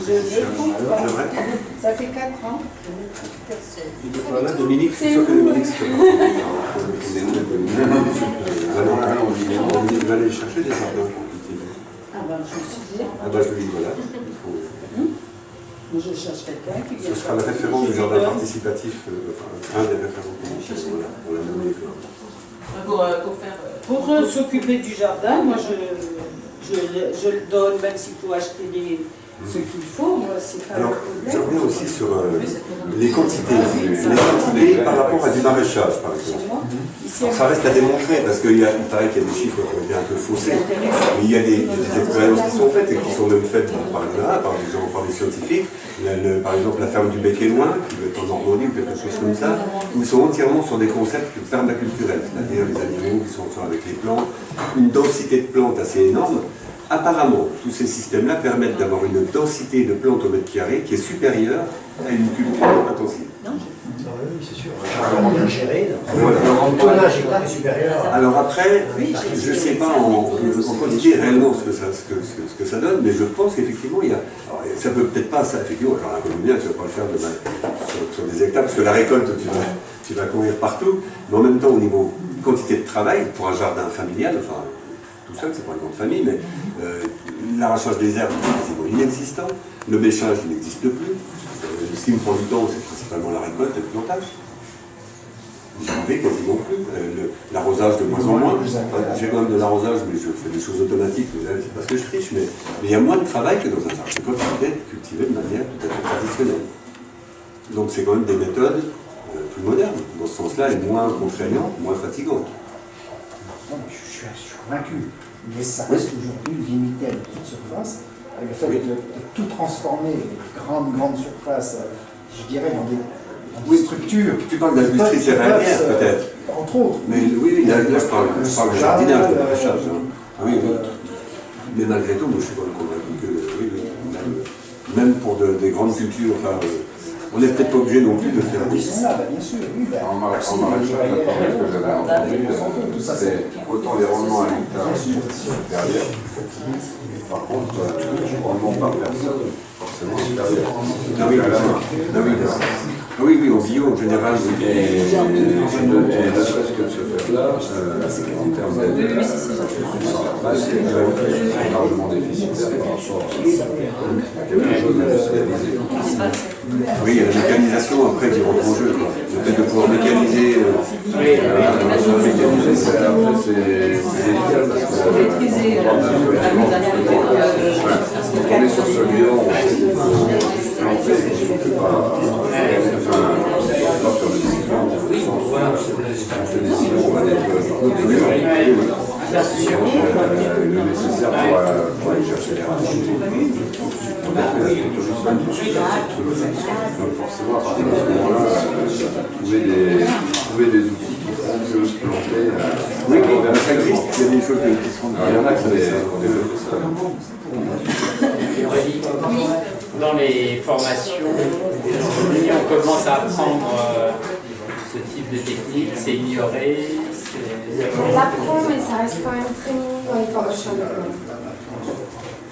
C'est vrai. Ça fait 4 ans. Voilà, Dominique, je suis sûr que Dominique, c'est Dominique va aller chercher des jardins pour cultiver. Ah ben, je me suis dit. Ah ben, je lui dis, voilà, il faut... Moi, je cherche quelqu'un qui vient. Ce sera le référent du jardin participatif, un des référents voilà, on l'a nommé. Pour s'occuper du jardin, moi, je le donne, même s'il faut acheter ce qu'il faut, moi, c'est pas Alors, le problème. je reviens aussi sur les quantités. Les quantités par rapport à du maraîchage, par exemple. Alors, ça reste à démontrer, parce qu'il paraît qu'il y a des chiffres qui ont été un peu faussés, mais il y a des expériences qui sont faites, et qui sont même faites par des scientifiques. Par exemple, la ferme du Bec et Loin, qui doit être en Normandie ou quelque chose comme ça, où ils sont entièrement sur des concepts permaculturels, c'est-à-dire les animaux qui sont avec les plantes, une densité de plantes assez énorme. Apparemment, tous ces systèmes-là permettent d'avoir une densité de plantes au mètre carré qui est supérieure à une culture intensive. Oui, c'est sûr. Bien géré. Voilà. Le tonnage est supérieur. Alors après, je ne sais pas en quantité réellement ce que ça donne, mais je pense qu'effectivement, il y a. Alors, ça peut peut-être pas, ça, effectivement, alors la colombien, tu ne vas pas le faire sur des hectares, parce que la récolte, tu vas courir partout, mais en même temps, au niveau quantité de travail, pour un jardin familial, enfin, tout seul, c'est pas une grande famille, mais l'arrachage des herbes est quasiment inexistant, le bêchage n'existe plus. Ce qui me prend du temps, c'est principalement la récolte et le plantage. J'en vais quasiment plus. L'arrosage de moins en moins. Enfin, j'ai quand même de l'arrosage, mais je fais des choses automatiques. C'est parce que je triche, mais il y a moins de travail que dans un jardin. C'est comme si c'était cultivé de manière tout à fait traditionnelle. Donc c'est quand même des méthodes plus modernes, dans ce sens-là, et moins contraignantes, moins fatigantes. Je suis convaincu. Mais ça reste aujourd'hui limité à une petite surface, le fait de tout transformer, les grandes surfaces, je dirais, dans des structures. Tu parles d'industrie céréalière peut-être. Entre autres. Mais oui, là je parle de jardinage, de maraîchage. Oui, oui. Mais malgré tout, moi je suis quand même convaincu que oui, même pour des grandes cultures, enfin, on n'est peut-être pas obligé non plus de faire des... Bien sûr, oui. En maraîchage, ce que j'avais entendu, c'est autant les rendements à l'hectare supérieurs, par contre, le rendement par personne, forcément supérieur. Ah oui, oui, oui, au bio en général. Et ne serait-ce que de ce fait-là, en termes d'aide à la surface, c'est largement déficitaire par rapport à quelque chose d'industrialisé. Oui, il y a la mécanisation après qui rentre en jeu. Le fait de pouvoir mécaniser. Mécaniser, c'est délicat parce que on est sur ce lieu, on fait des plantés, on fait pas sur le cycle, on fait des silos, on va dire le nécessaire pour aller chercher les racines. Donc forcément, à partir de ce moment-là, trouver des outils qui font que se planter. Oui, mais ça existe, il y a des choses qui se rendent. Il y en a qui ont développé ça. Dans les formations, on commence à apprendre ce type de technique, c'est ignoré. On l'apprend, mais ça reste quand même très minime dans les formations agricoles.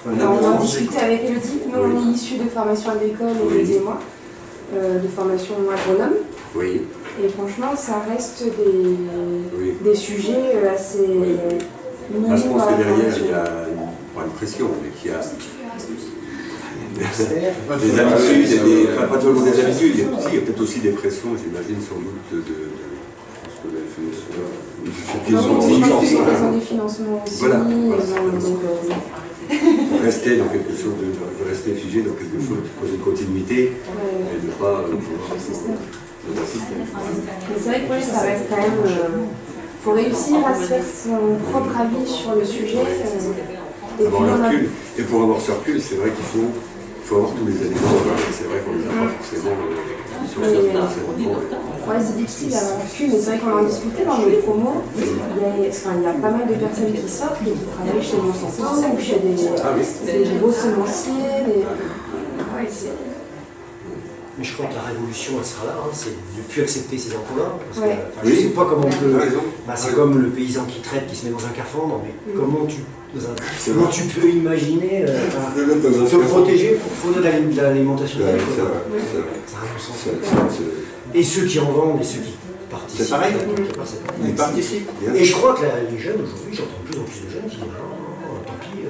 On en discutait avec Elodie, nous on est issus de formation agricole, Elodie et moi, de formation agronome. Oui. Et franchement, ça reste des sujets assez minimes. Moi, je pense que derrière, il y a une pression, mais qu'il y a des habitudes, enfin pas seulement des habitudes, il y a peut-être aussi des pressions, j'imagine, sans doute, Ils ont des financements aussi. Voilà. Rester dans quelque chose, de rester figé dans quelque chose qui pose une continuité et ne pas Mais c'est vrai que oui, ça reste quand même. Faut réussir à se faire son propre avis sur le sujet. Avoir le recul. Et pour avoir ce recul, c'est vrai qu'il faut avoir tous les éléments. C'est vrai qu'on les a pas forcément sur Ouais, c'est difficile d'avoir le recul, mais c'est vrai qu'on en discutait dans les promos. Il y a pas mal de personnes qui sortent et qui travaillent chez Monsanto ou chez des gros semenciers. Mais je crois que la révolution, elle sera là, hein, c'est de ne plus accepter ces emplois. Parce Ouais. que, je ne sais pas comment on peut. C'est comme le paysan qui traite, qui se met dans un carrefour. Mais comment tu peux imaginer se protéger pour fournir de l'alimentation agricole? Ça n'a rien de sens. Et ceux qui en vendent et ceux qui participent. C'est pareil, ils participent. Et je crois que les jeunes, aujourd'hui, j'entends de plus en plus de jeunes qui disent tant pis,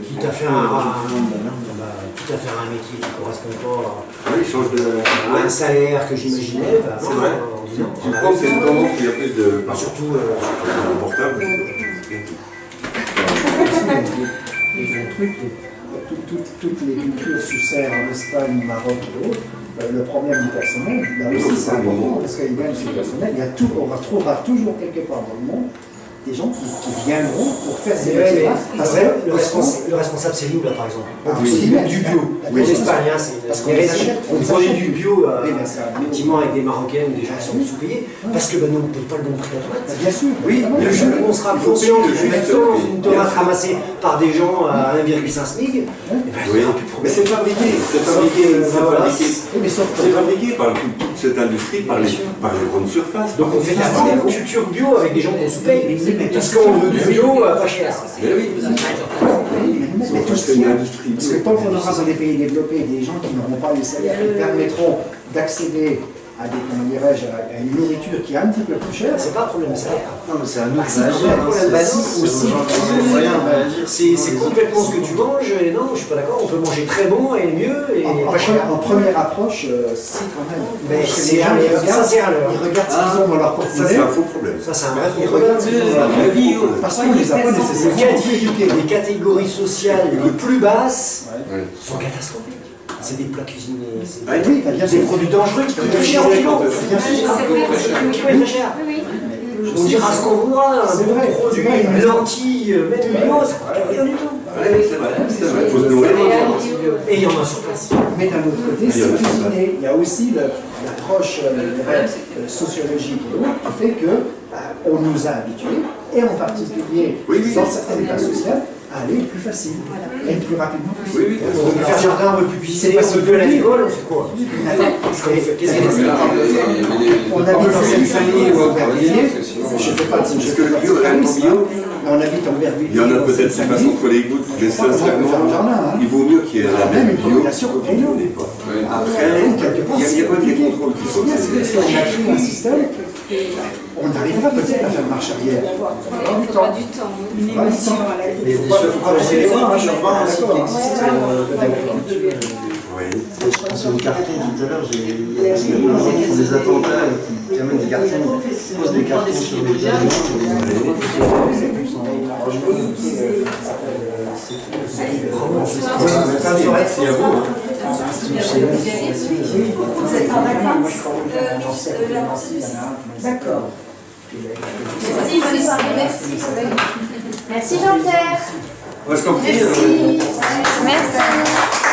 quitte à faire un métier qui ne correspond pas à un salaire que j'imaginais, c'est vrai. Tu penses que c'est une tendance où il y a plus de. Surtout portable. Toutes les cultures sous serre en Espagne, Maroc et autres, le problème du personnel, là aussi c'est important parce qu'il y a du personnel, on retrouvera toujours quelque part dans le monde des gens qui viendront pour faire ces métiers. Le responsable, c'est nous, là, par exemple. Du bio. En Espagne, parce qu'on prenait du bio, effectivement, avec des Marocains ou des gens qui sont sous-payés, parce que nous, on ne paye pas le bon prix à tomate. Bien sûr. Oui, le jour où on sera payé dans une tomate ramassée par des gens à 1,5 SMIC, mais c'est fabriqué. C'est fabriqué par toute cette industrie, par les grandes surfaces. Donc on fait de la culture bio avec des gens qu'on sous-paye. Parce qu'on veut du bio pas cher. Mais oui, mais tout ce qu'il y a, parce que tant qu'on aura dans des pays développés des gens qui n'auront pas les salaires qui permettront d'accéder à des, comment dirais-je, à une nourriture qui est un petit peu plus chère. C'est pas un problème de salaire. Non, mais c'est un autre c'est complètement ce que tu manges, et non, je suis pas d'accord, on peut manger très bon et mieux et pas cher. En première approche, si quand même. Mais c'est ils regardent ce qu'ils ont dans leur porte-monnaie. Ça c'est un faux problème. Ça c'est un vrai Ils regardent ce qu'ils ont dans leur vie parce qu'on les a pas nécessairement. Les catégories sociales les plus basses sont catastrophiques. C'est des plats cuisinés, c'est des produits dangereux qui coûtent plus cher au kilo. Bien sûr, qui coûtent très cher. On dira ce qu'on voudra, un bon produit, une lentille, même bio, ça coûte rien du tout. Oui, c'est vrai, c'est vrai. Il faut se nourrir. Et il y en a sur place. Mais d'un autre côté, c'est cuisiner. Il y a aussi l'approche sociologique et autres qui fait que on nous a habitués, et en particulier dans certaines classes sociales, à aller plus facile, et plus rapidement possible. Oui, On veut faire jardin, on veut plus cuisiner, on veut plus aller à l'école, on fait quoi? On habite dans une famille ou Aubervilliers, je ne fais pas de mais on habite en Aubervilliers. Il y en a peut-être qui passent entre les gouttes, mais sincèrement, il vaut mieux qu'il y ait la même une bio population énorme. Après, il y a pas des contrôles qui sont faits. Si on a pris un système, on arrivera peut-être à faire marche arrière. Il faudra du temps. Une émission à la Il y a des chefs urbains aussi qui existent d'agriculture. Je pense au carton tout à l'heure, il y a des gens qui font des attentats et qui amènent des cartons, qui posent des cartons sur les terrains. Merci à vous. Vous êtes en vacances D'accord. Merci, bonne soirée. Merci. Merci Jean-Pierre. Parce qu'en plus, Merci.